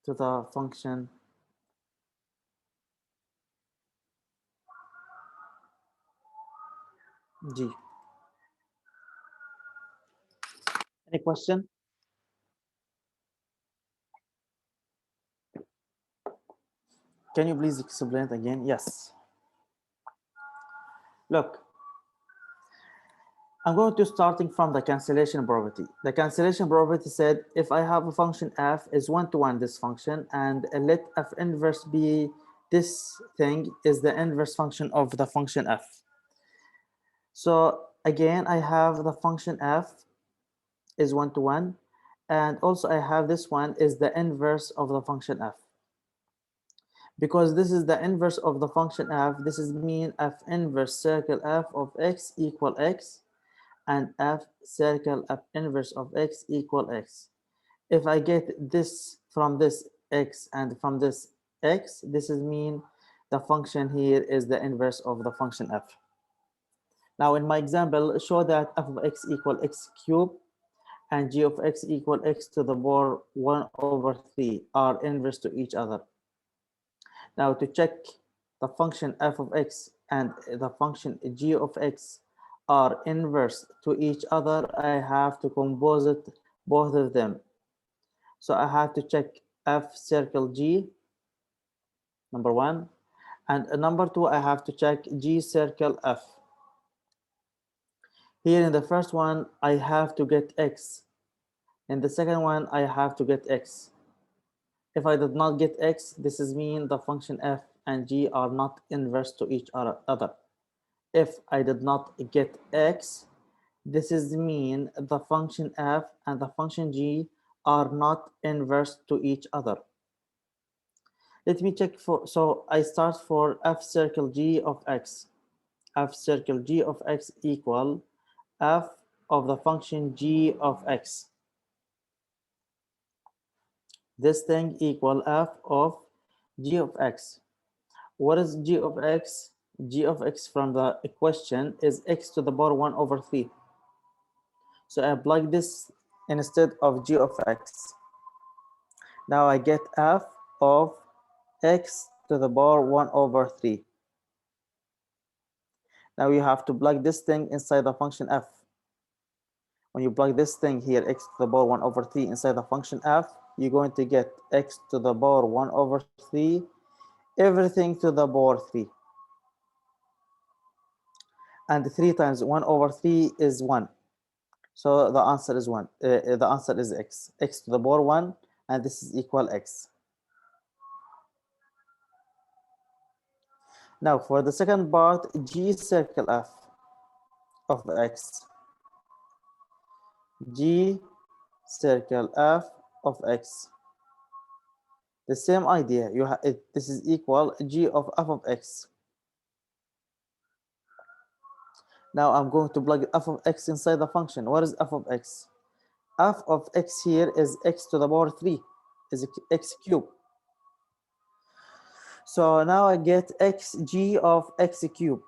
to the function g. Any question? Can you please explain it again? Yes. Look, I'm going to starting from the cancellation property. The cancellation property said if I have a function f is one-to-one this function, and let f inverse be this thing is the inverse function of the function f. So again, I have the function f is one-to-one, and also I have this one is the inverse of the function f. Because this is the inverse of the function f, this is mean f inverse circle f of x equal x, and f circle f inverse of x equal x. If I get this from this x and from this x, this is mean the function here is the inverse of the function f. Now in my example, show that f of x equal x cubed and g of x equal x to the power 1 over 3 are inverse to each other. Now to check the function f of x and the function g of x are inverse to each other, I have to composite both of them. So I have to check f circle g, number 1, and number 2, I have to check g circle f. Here in the first one, I have to get x. In the second one, I have to get x. If I did not get x, this is mean the function f and g are not inverse to each other. If I did not get x, this is mean the function f and the function g are not inverse to each other. Let me check for, so I start for f circle g of x. F circle g of x equal f of the function g of x. This thing equal f of g of x. What is g of x? G of x from the equation is x to the power 1 over 3. So I plug this instead of g of x. Now I get f of x to the power 1 over 3. Now you have to plug this thing inside the function f. When you plug this thing here, x to the power 1 over 3 inside the function f, you're going to get x to the power 1 over 3, everything to the power 3. And 3 times 1 over 3 is 1. So the answer is 1. The answer is x. X to the power 1, and this is equal x. Now for the second part, g circle f of x. G circle f of x. The same idea. This is equal g of f of x. Now I'm going to plug f of x inside the function. What is f of x? F of x here is x to the power 3, is x cubed. So now I get xg of x cubed.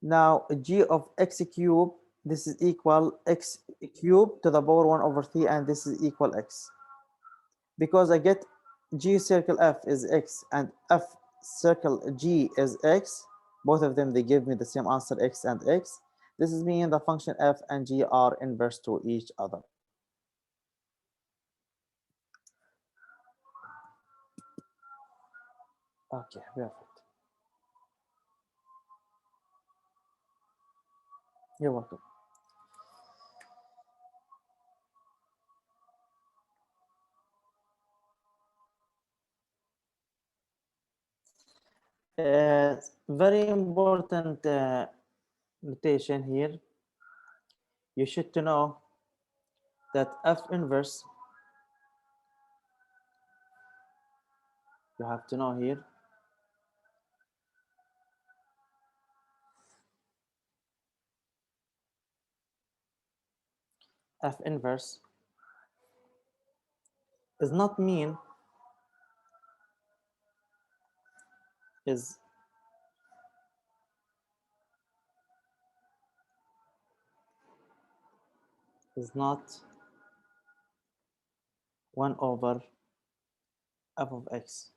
Now g of x cubed, this is equal x cubed to the power 1 over 3, and this is equal x. Because I get g circle f is x and f circle g is x, both of them, they give me the same answer, x and x. This is meaning the function f and g are inverse to each other. Okay, perfect. You're welcome. Very important notation here. You should to know that f inverse, you have to know here, f inverse is not mean is not 1 over f of x.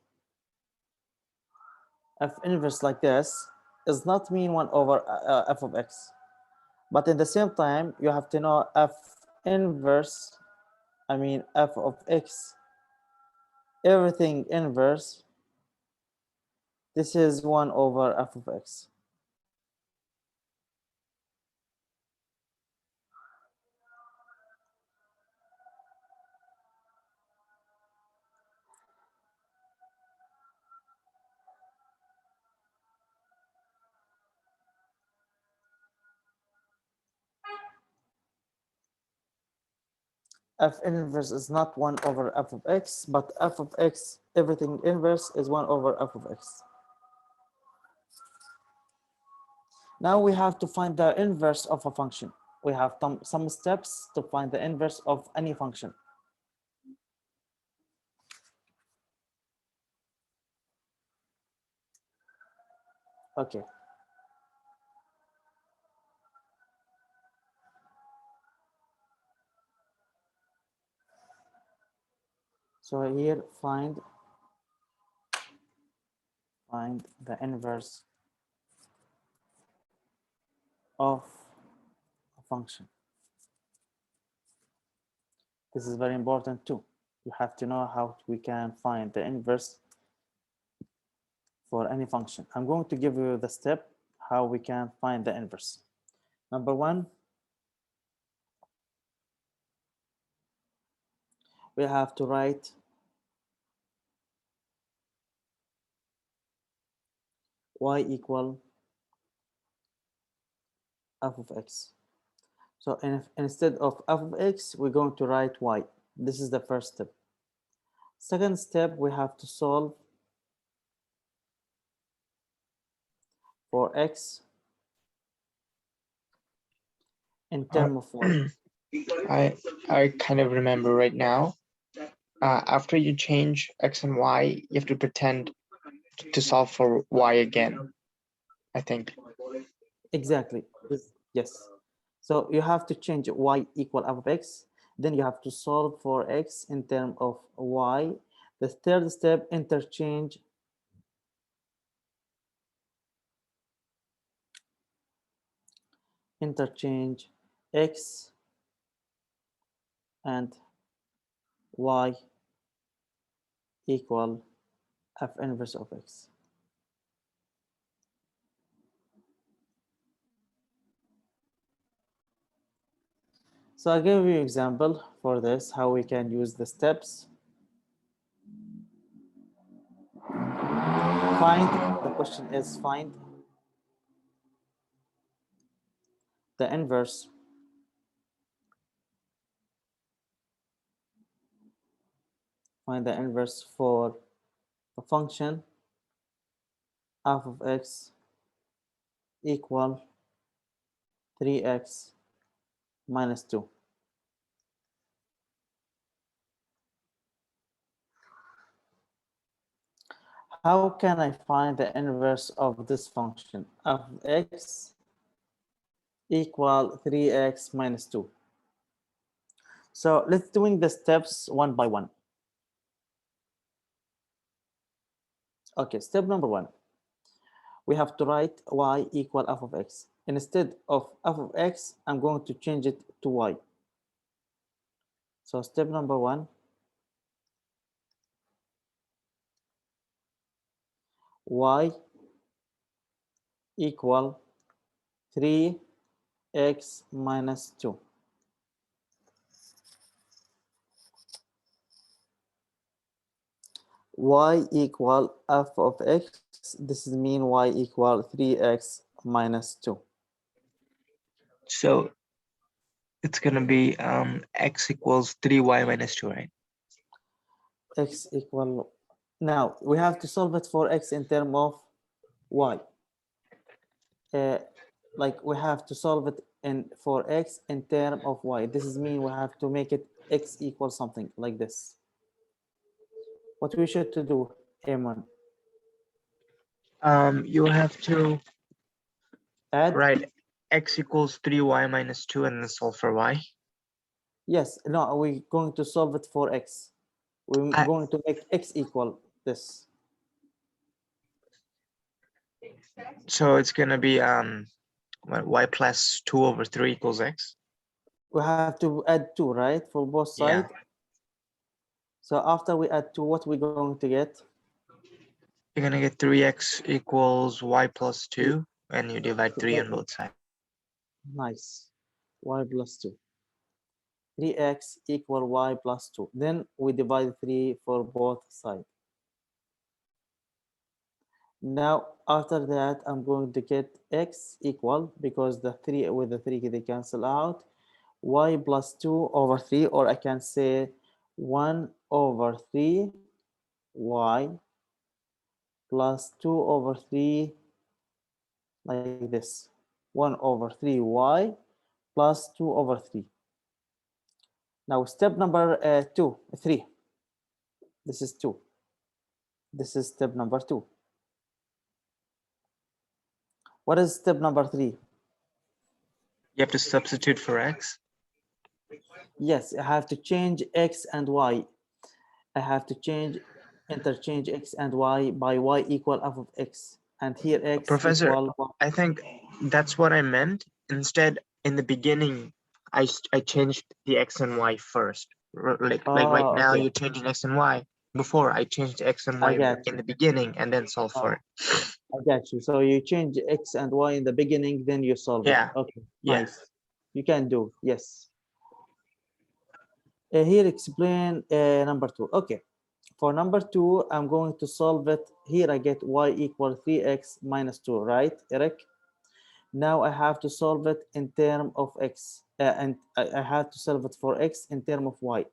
F inverse like this is not mean 1 over f of x. But in the same time, you have to know f inverse, I mean f of x, everything inverse, this is 1 over f of x. F inverse is not 1 over f of x, but f of x, everything inverse is 1 over f of x. Now we have to find the inverse of a function. We have some steps to find the inverse of any function. Okay. So here find the inverse of a function. This is very important too. You have to know how we can find the inverse for any function. I'm going to give you the step how we can find the inverse. Number one, we have to write y equal f of x. So instead of f of x, we're going to write y. This is the first step. Second step, we have to solve for x in terms of y. I kind of remember right now. After you change x and y, you have to pretend to solve for y again, I think. Exactly. Yes. So you have to change y equal f of x. Then you have to solve for x in terms of y. The third step, interchange x and y equal f inverse of x. So I'll give you an example for this, how we can use the steps. The question is find the inverse for a function f of x equal 3x minus 2. How can I find the inverse of this function? F of x equal 3x minus 2. So let's doing the steps one by one. Okay, step number 1. We have to write y equal f of x. Instead of f of x, I'm going to change it to y. So step number 1, y equal 3x minus 2. Y equal f of x. This is mean y equal 3x minus 2. So it's gonna be x equals 3y minus 2, right? X equal, now we have to solve it for x in term of y. Like we have to solve it in for x in term of y. This is mean we have to make it x equal something like this. What we should to do, Amon? You have to Add? write x equals 3y minus 2 and then solve for y. Yes, no, we're going to solve it for x. We're going to make x equal this. So it's gonna be y plus 2 over 3 equals x. We have to add 2, right, for both Yeah. sides. So after we add 2, what we're going to get? You're gonna get 3x equals y plus 2, and you divide 3 on both sides. Nice. Y plus 2. 3x equal y plus 2. Then we divide 3 for both sides. Now, after that, I'm going to get x equal, because the 3 with the 3 they cancel out, y plus 2 over 3, or I can say 1 over 3 y plus 2 over 3 like this. 1 over 3 y plus 2 over 3. Now, step number 3. This is 2. This is step number 2. What is step number 3? You have to substitute for x. Yes, I have to change x and y. I have to interchange x and y by y equal f of x. And here x Professor, equal y. I think that's what I meant. Instead, in the beginning, I changed the x and y first. Like right Oh, now, okay. you're changing x and y. Before, I changed x and I y got in you. the beginning and then solve for it. I got you. So you change x and y in the beginning, then you solve it. Yeah. Okay, Yeah. nice. You can do, yes. Here explain number 2. Okay, for number 2, I'm going to solve it. Here I get y equal 3x minus 2, right, Eric? Now I have to solve it in term of x, and I have to solve it for x in term of y.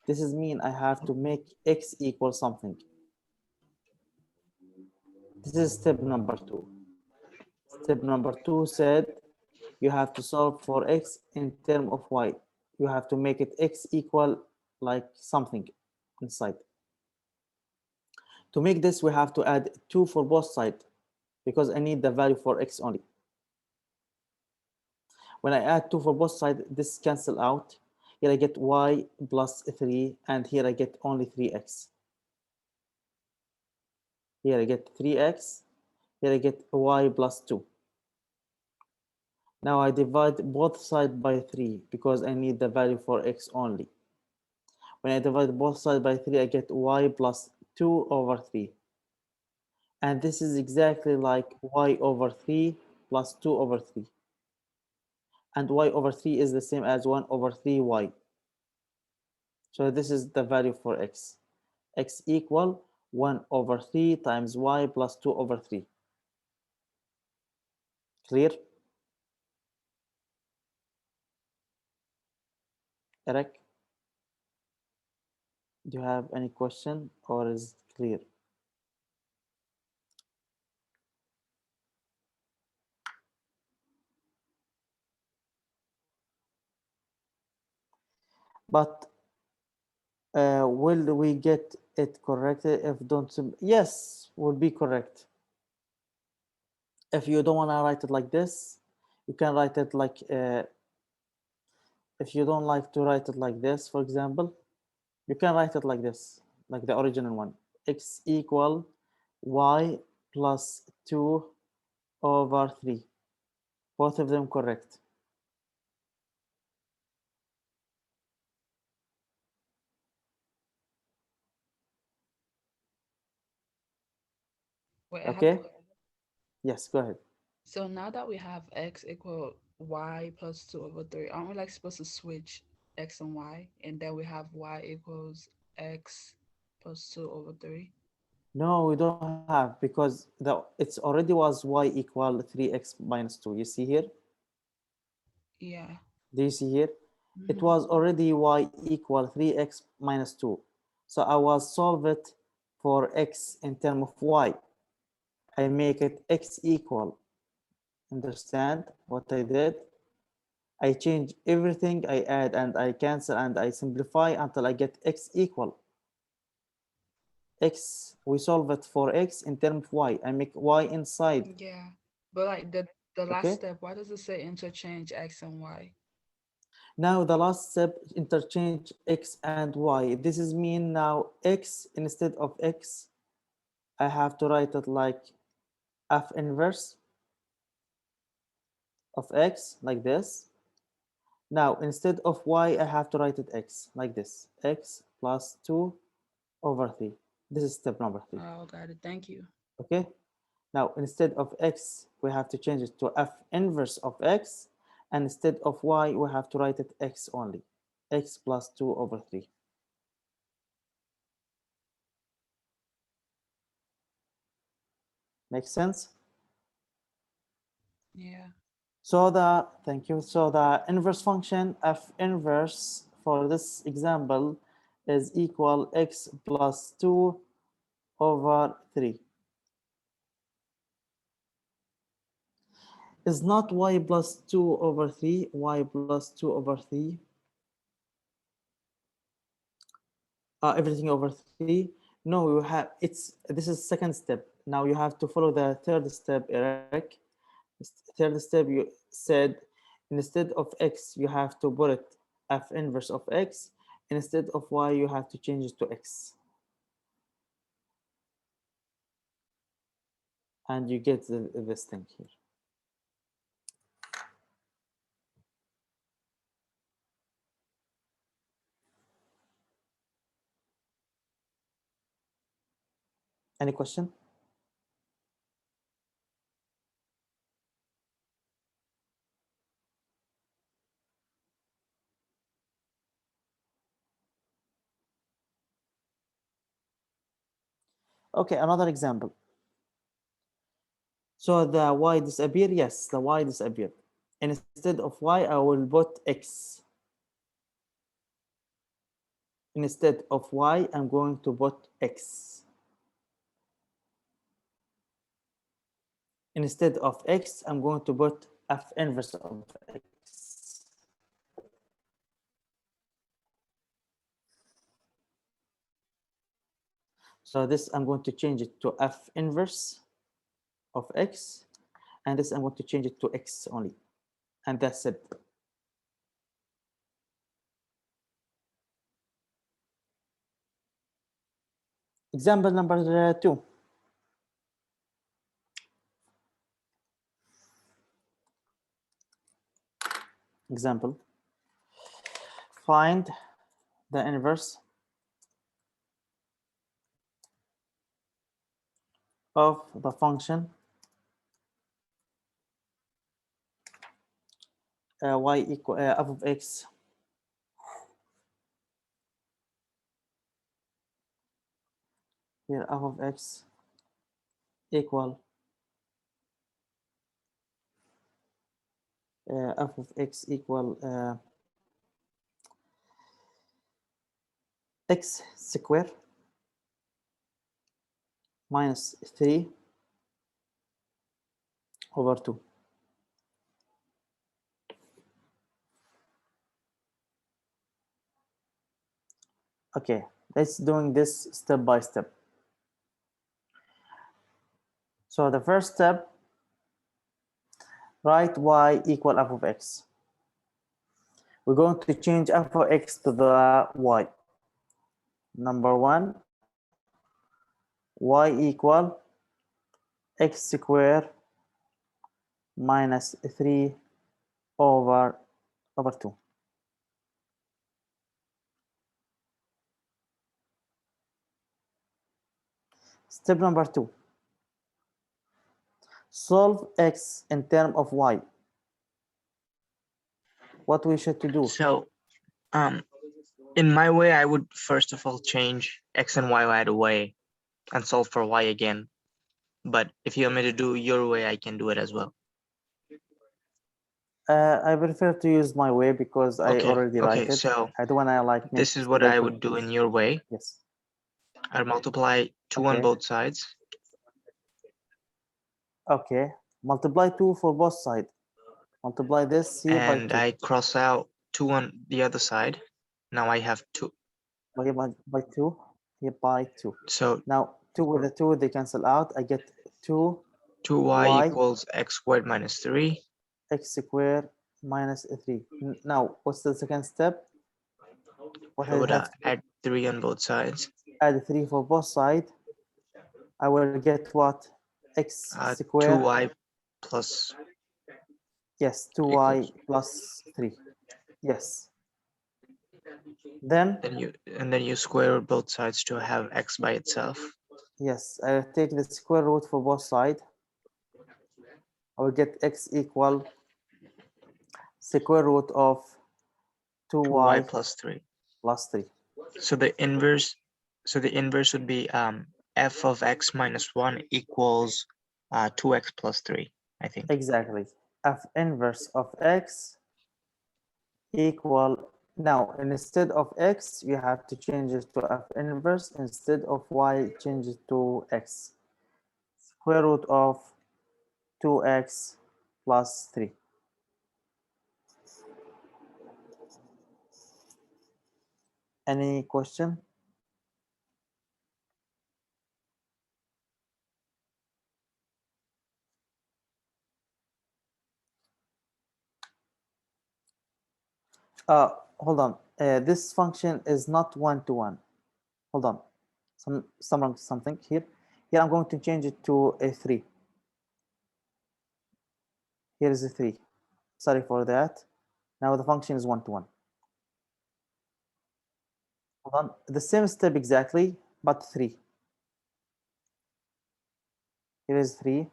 This is mean I have to make x equal something. This is step number 2. Step number 2 said you have to solve for x in term of y. You have to make it x equal like something inside. To make this, we have to add 2 for both sides, because I need the value for x only. When I add 2 for both sides, this cancel out. Here I get y plus 3, and here I get only 3x. Here I get 3x, here I get y plus 2. Now I divide both sides by 3, because I need the value for x only. When I divide both sides by 3, I get y plus 2 over 3. And this is exactly like y over 3 plus 2 over 3. And y over 3 is the same as 1 over 3y. So this is the value for x. X equal 1 over 3 times y plus 2 over 3. Clear? Eric, do you have any question, or is it clear? But will we get it corrected if don't? Yes, will be correct. If you don't want to write it like this, you can write it like, if you don't like to write it like this, for example, you can write it like this, like the original one. X equal y plus 2 over 3. Both of them correct. Wait, I have Okay? Yes, go ahead. so now that we have x equal y plus 2 over 3, aren't we like supposed to switch x and y? And then we have y equals x plus 2 over 3? No, we don't have, because it's already was y equal 3x minus 2. You see here? Yeah. Do you see here? It Mm-hmm. was already y equal 3x minus 2. So I was solve it for x in term of y. I make it x equal. Understand what I did? I change everything, I add and I cancel and I simplify until I get x equal. X, we solve it for x in terms of y. I make y inside, Yeah. But like the last okay? step, why does it say interchange x and y? Now the last step, interchange x and y. This is mean now x instead of x, I have to write it like f inverse of x, like this. Now instead of y, I have to write it x, like this. X plus 2 over 3. This is step number 3, Oh, got it. Thank you. okay? Now, instead of x, we have to change it to f inverse of x. And instead of y, we have to write it x only. X plus 2 over 3. Makes sense? Yeah. Thank you. So the inverse function f inverse for this example is equal x plus 2 over 3. Is not y plus 2 over 3, y plus 2 over 3. Everything over 3. No, you have, this is second step. Now you have to follow the third step, Eric. Third step, you said instead of x you have to put it f inverse of x. Instead of y you have to change it to x, and you get this thing here. Any question? Okay, another example. So the y disappear. Yes, the y disappeared. Instead of y I will put x. Instead of y I'm going to put x. Instead of x I'm going to put f inverse of x. So this I'm going to change it to f inverse of x, and this I'm going to change it to x only, and that's it. Example number 2. Example, find the inverse of the function y equal f of x here, f of x equal f of x equal x square minus 3 over 2. Okay, let's doing this step by step. So the first step, write y equal f of x. We're going to change f of x to the y. Number one, y equal x squared minus 3 over 2. Step number 2, solve x in terms of y. What we should to do? So, in my way, I would first of all change x and y right away and solve for y again. But if you want me to do your way, I can do it as well. I prefer to use my way because I already Okay, write it. so I don't want to like this make is what I student would do in confused. your way. Yes. I'd multiply 2 on Okay. both sides. Okay. Multiply 2 for both sides. Multiply this here by And 2. I cross out 2 on the other side. Now I have 2. By 2. Here by 2. So Now 2 with the 2 they cancel out. I get 2 2y equals x squared minus 3. x squared minus 3. Now what's the second step? What I I would have to add 3 on both sides. add 3 for both sides. I will get what? X squared. 2y plus Yes, 2y equals. plus 3. Yes. Then, Then you square both sides to have x by itself. yes, I take the square root for both sides. I will get x equal square root of 2y plus 3. plus 3. So the inverse would be f of x minus 1 equals 2x plus 3, I think. Exactly. F inverse of x equal, now instead of x, you have to change it to f inverse. Instead of y, change it to x. Square root of 2x plus 3. Any question? Hold on. This function is not one-to-one. Hold on. Something here. Here I'm going to change it to a 3. Here is a 3. Sorry for that. Now the function is one-to-one. Hold on. The same step exactly, but 3. Here is 3.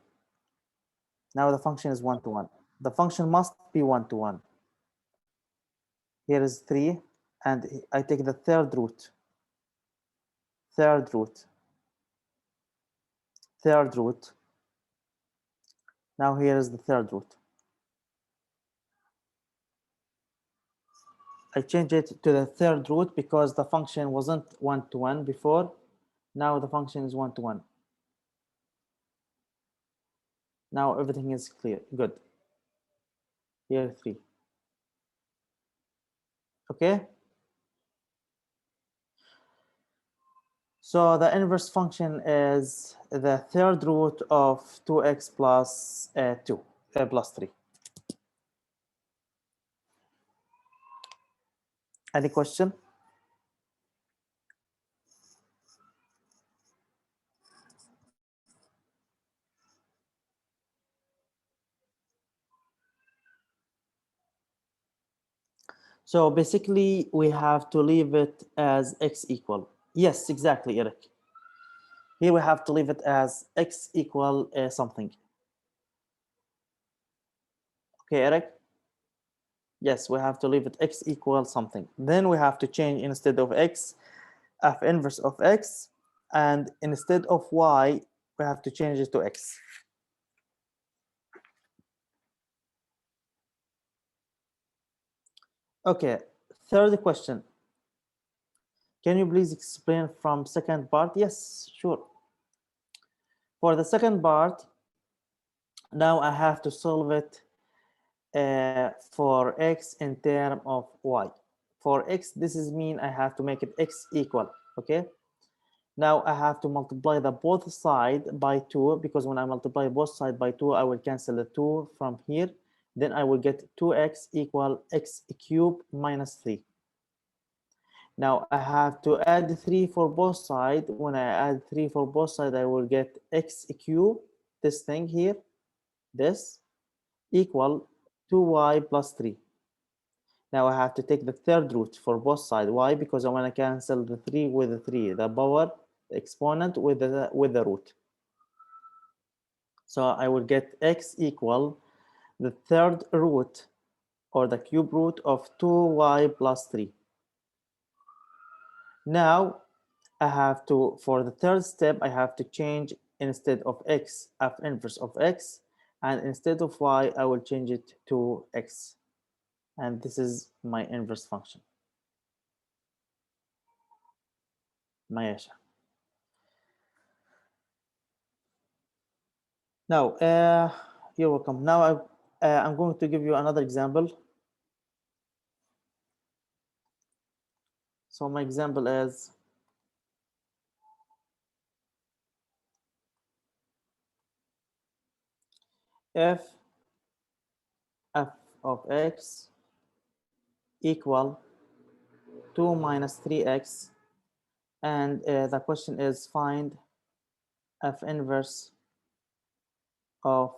Now the function is one-to-one. The function must be one-to-one. Here is 3, and I take the third root. Third root. Third root. Now here is the third root. I change it to the third root because the function wasn't one-to-one before. Now the function is one-to-one. Now everything is clear. Good. Here 3. Okay. So the inverse function is the third root of 2x plus 2 plus 3. Any question? So basically, we have to leave it as x equal. Yes, exactly, Eric. Here we have to leave it as x equal something. Okay, Eric? Yes, we have to leave it x equal something. Then we have to change instead of x, f inverse of x, and instead of y, we have to change it to x. Okay, third question. Can you please explain from second part? Yes, sure. For the second part, now I have to solve it for x in terms of y. For x, this is mean I have to make it x equal, okay? Now I have to multiply the both side by 2, because when I multiply both side by 2, I will cancel the 2 from here. Then I will get 2x equal x cubed minus 3. Now I have to add 3 for both sides. When I add 3 for both sides, I will get x cubed, this thing here, this, equal 2y plus 3. Now I have to take the third root for both sides. Why? Because I want to cancel the 3 with the 3, the power, the exponent with the root. So I will get x equal the third root or the cube root of 2y plus 3. Now I have to, for the third step, I have to change instead of x, f inverse of x, and instead of y, I will change it to x. And this is my inverse function. Mayasha. Now, you're welcome. Now I'm going to give you another example. So my example is if f of x equal 2 minus 3x, and the question is find f inverse of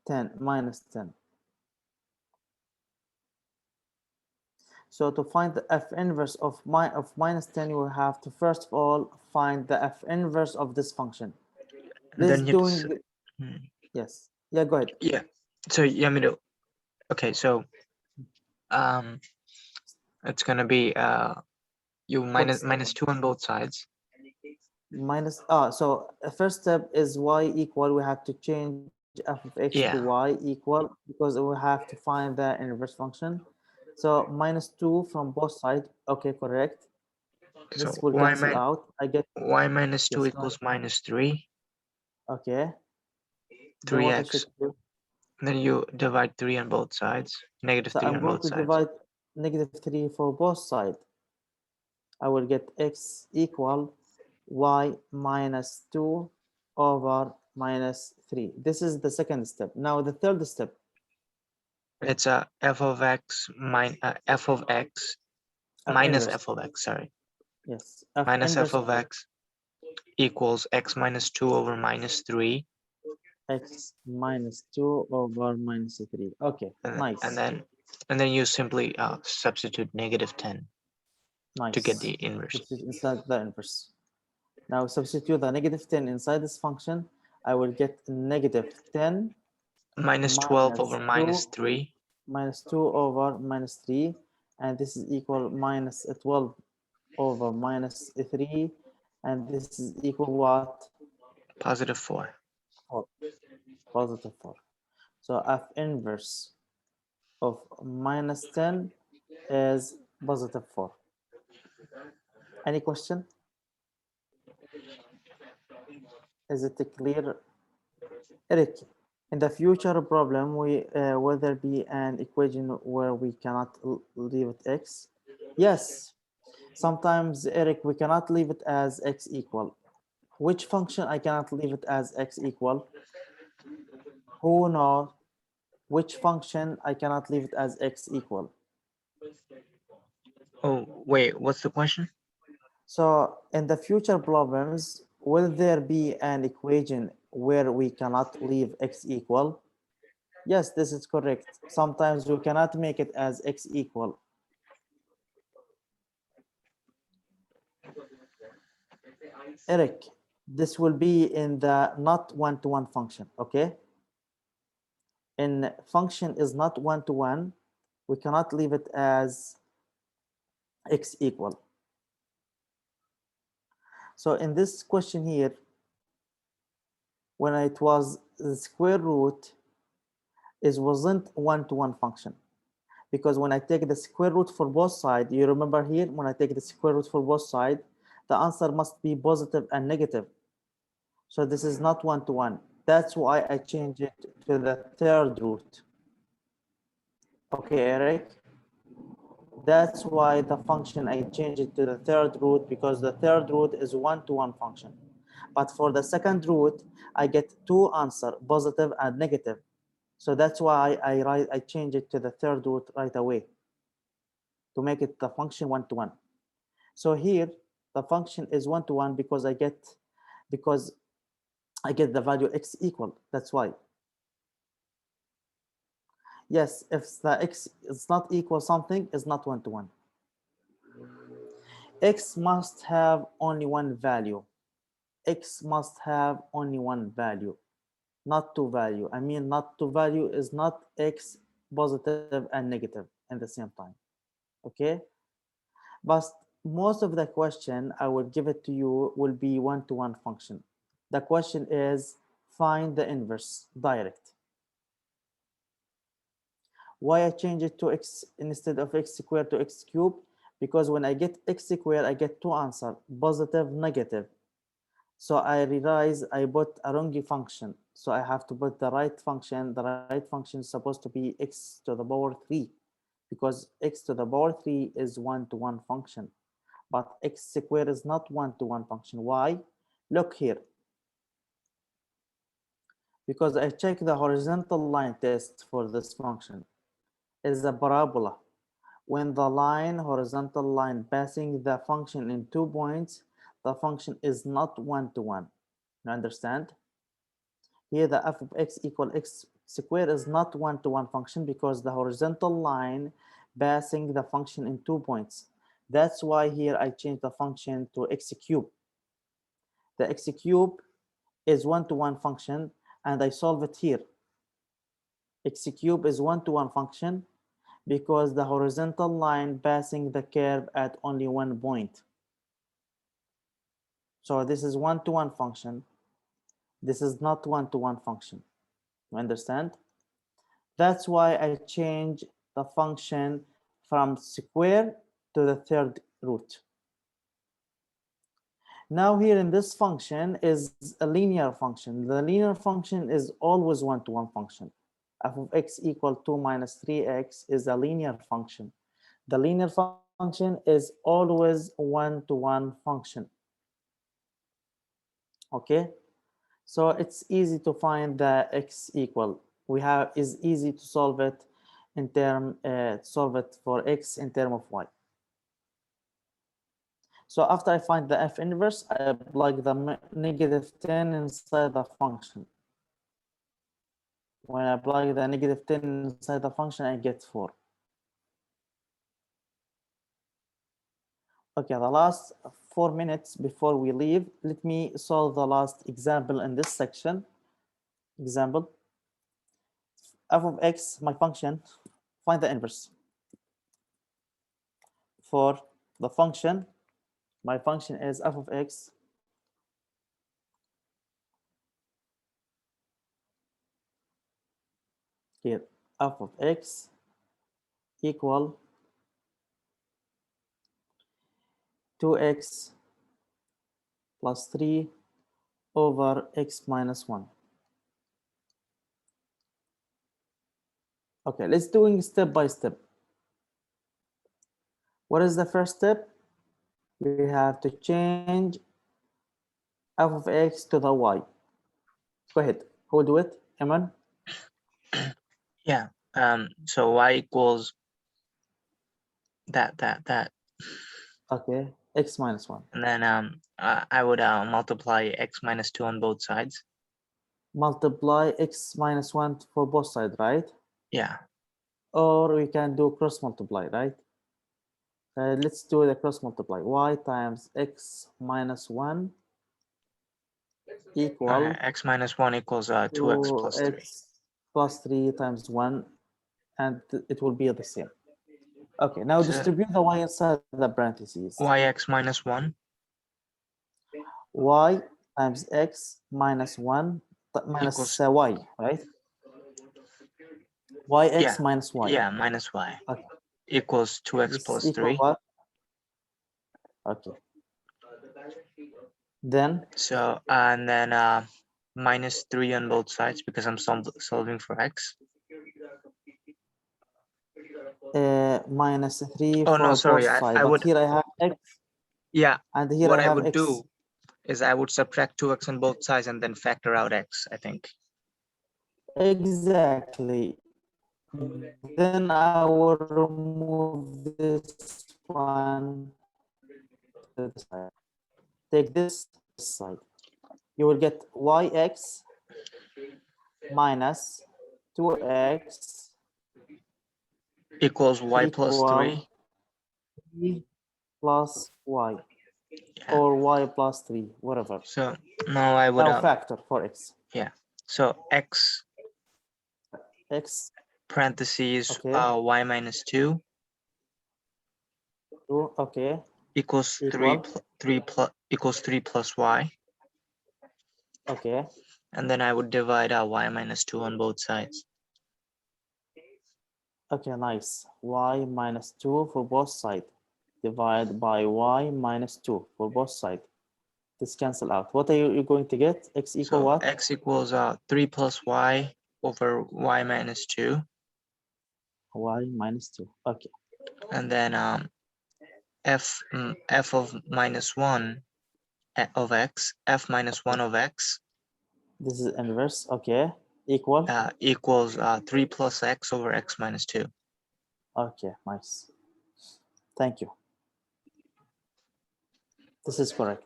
10 minus 10. So to find the f inverse of minus 10, you will have to first of all find the f inverse of this function. And This then you have to doing Hmm. yes. Yeah, go ahead. Yeah. So you want me to? Okay. So it's gonna be you minus 2 on both sides. Minus so the first step is y equal, we have to change f of x to Yeah. y equal, because we have to find the inverse function. So minus 2 from both sides. Okay, correct. So This will cancel out. I get y minus 2 yes, go ahead. equals minus 3, Okay, then what I 3x. should do? Then you divide 3 on both sides, negative So 3 I'm on going both to sides. divide negative 3 for both sides. I will get x equal y minus 2 over minus 3. This is the second step. Now the third step. It's a f of x f of x F minus inverse. f of x. Sorry, Yes, f minus f inverse of x equals x minus 2 over minus 3, x minus 2 over minus 3. Okay, nice. and then you simply substitute negative 10 to get Nice. the inverse. Substitute inside the inverse. Now substitute the negative 10 inside this function. I will get negative 10 Minus 12 over minus 2 3. minus 2 over minus 3, and this is equal minus 12 over minus 3, and this is equal what? Positive 4. 4. Positive 4. So f inverse of minus 10 is positive 4. Any question? Is it clear? Eric, in the future problem, will there be an equation where we cannot leave it x? Yes. Sometimes, Eric, we cannot leave it as x equal. Which function I cannot leave it as x equal? Who knows? Which function I cannot leave it as x equal? Oh, wait, what's the question? So in the future problems, will there be an equation where we cannot leave x equal? Yes, this is correct. Sometimes we cannot make it as x equal. Eric, this will be in the not one-to-one function, okay? In function is not one-to-one, we cannot leave it as x equal. So in this question here, when it was the square root, it wasn't one-to-one function. Because when I take the square root for both sides, you remember here, when I take the square root for both sides, the answer must be positive and negative. So this is not one-to-one. That's why I change it to the third root. Okay, Eric? That's why the function I change it to the third root, because the third root is one-to-one function. But for the second root, I get two answers, positive and negative. So that's why I change it to the third root right away to make it the function one-to-one. So here the function is one-to-one because I get the value x equal. That's why. Yes, if the x is not equal something, is not one-to-one. X must have only one value. X must have only one value, not two value. I mean, not two value is not x positive and negative at the same time. Okay, but most of the question I will give it to you will be one-to-one function. The question is find the inverse direct. Why I change it to x instead of x squared to x cubed? Because when I get x squared, I get two answers, positive, negative. So I realize I put a wrong function. So I have to put the right function. The right function is supposed to be x to the power 3, because x to the power 3 is one-to-one function. But x squared is not one-to-one function. Why? Look here. Because I check the horizontal line test for this function. Is a parabola. When the horizontal line passing the function in 2 points, the function is not one-to-one. You understand? Here the f of x equal x squared is not one-to-one function because the horizontal line passing the function in 2 points. That's why here I change the function to x cubed. The x cubed is one-to-one function and I solve it here. X cubed is one-to-one function because the horizontal line passing the curve at only 1 point. So this is one-to-one function. This is not one-to-one function. You understand? That's why I change the function from square to the third root. Now here in this function is a linear function. The linear function is always one-to-one function. F of x equal 2 minus 3x is a linear function. The linear function is always one-to-one function. Okay, so it's easy to find the x equal. Is easy to solve it in solve it for x in term of y. So after I find the f inverse, I plug the negative 10 inside the function. When I plug the negative 10 inside the function, I get 4. Okay, the last 4 minutes before we leave, let me solve the last example in this section. Example, f of x, my function, find the inverse. For the function, my function is f of x here, f of x equal 2x plus 3 over x minus 1. Okay, let's doing step by step. What is the first step? We have to change f of x to the y. Go ahead, who will do it? Eman? Yeah. So y equals that. Okay, x minus 1. And then I would multiply x minus 2 on both sides. Multiply x minus 1 for both sides, right? Yeah. Or we can do cross multiply, right? Let's do the cross multiply. Y times x minus 1 equal X minus 1 equals 2x plus 3. x plus 3 times 1, and it will be the same. Okay, now So distribute the y inside the parentheses. yx minus 1. Y times x minus 1 minus Equals, y, right? Yx yeah, minus y. yeah, minus y. Okay. Equals 2x This plus equal 3. what? Okay. Then So, and then minus 3 on both sides because I'm solving for x. minus 3 Oh, for no, sorry. both sides. I But would, here I have x yeah, and here what I I have would x. do is I would subtract 2x on both sides and then factor out x, I think. Exactly. Then I will remove this one to the side. Take this side. You will get yx minus 2x Equals y plus 3. equal 3 plus y Yeah. or y plus 3, whatever. So now I would, Now factor for x. yeah. So x X, parentheses okay, y minus 2 2, okay, equals equal, 3 plus y, okay, and then I would divide y minus 2 on both sides. okay, nice. Y minus 2 for both sides. Divide by y minus 2 for both sides. This cancel out. What are you going to get? X equal So what? x equals 3 plus y over y minus 2, Y minus 2. Okay, and then f of minus 1 of x, f minus 1 of x this is inverse. Okay, equal. equals 3 plus x over x minus 2. Okay, nice. Thank you. This is correct.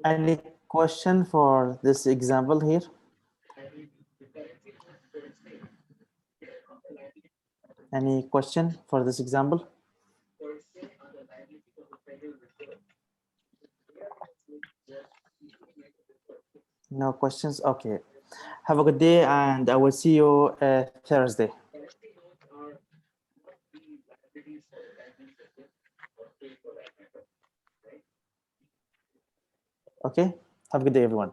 Any question for this example here? Any question for this example? No questions? Okay. Have a good day and I will see you Thursday. Okay. Have a good day, everyone.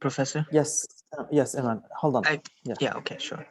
Professor? Yes. Yes, Iman. Hold on. Yeah. Yeah, okay, sure.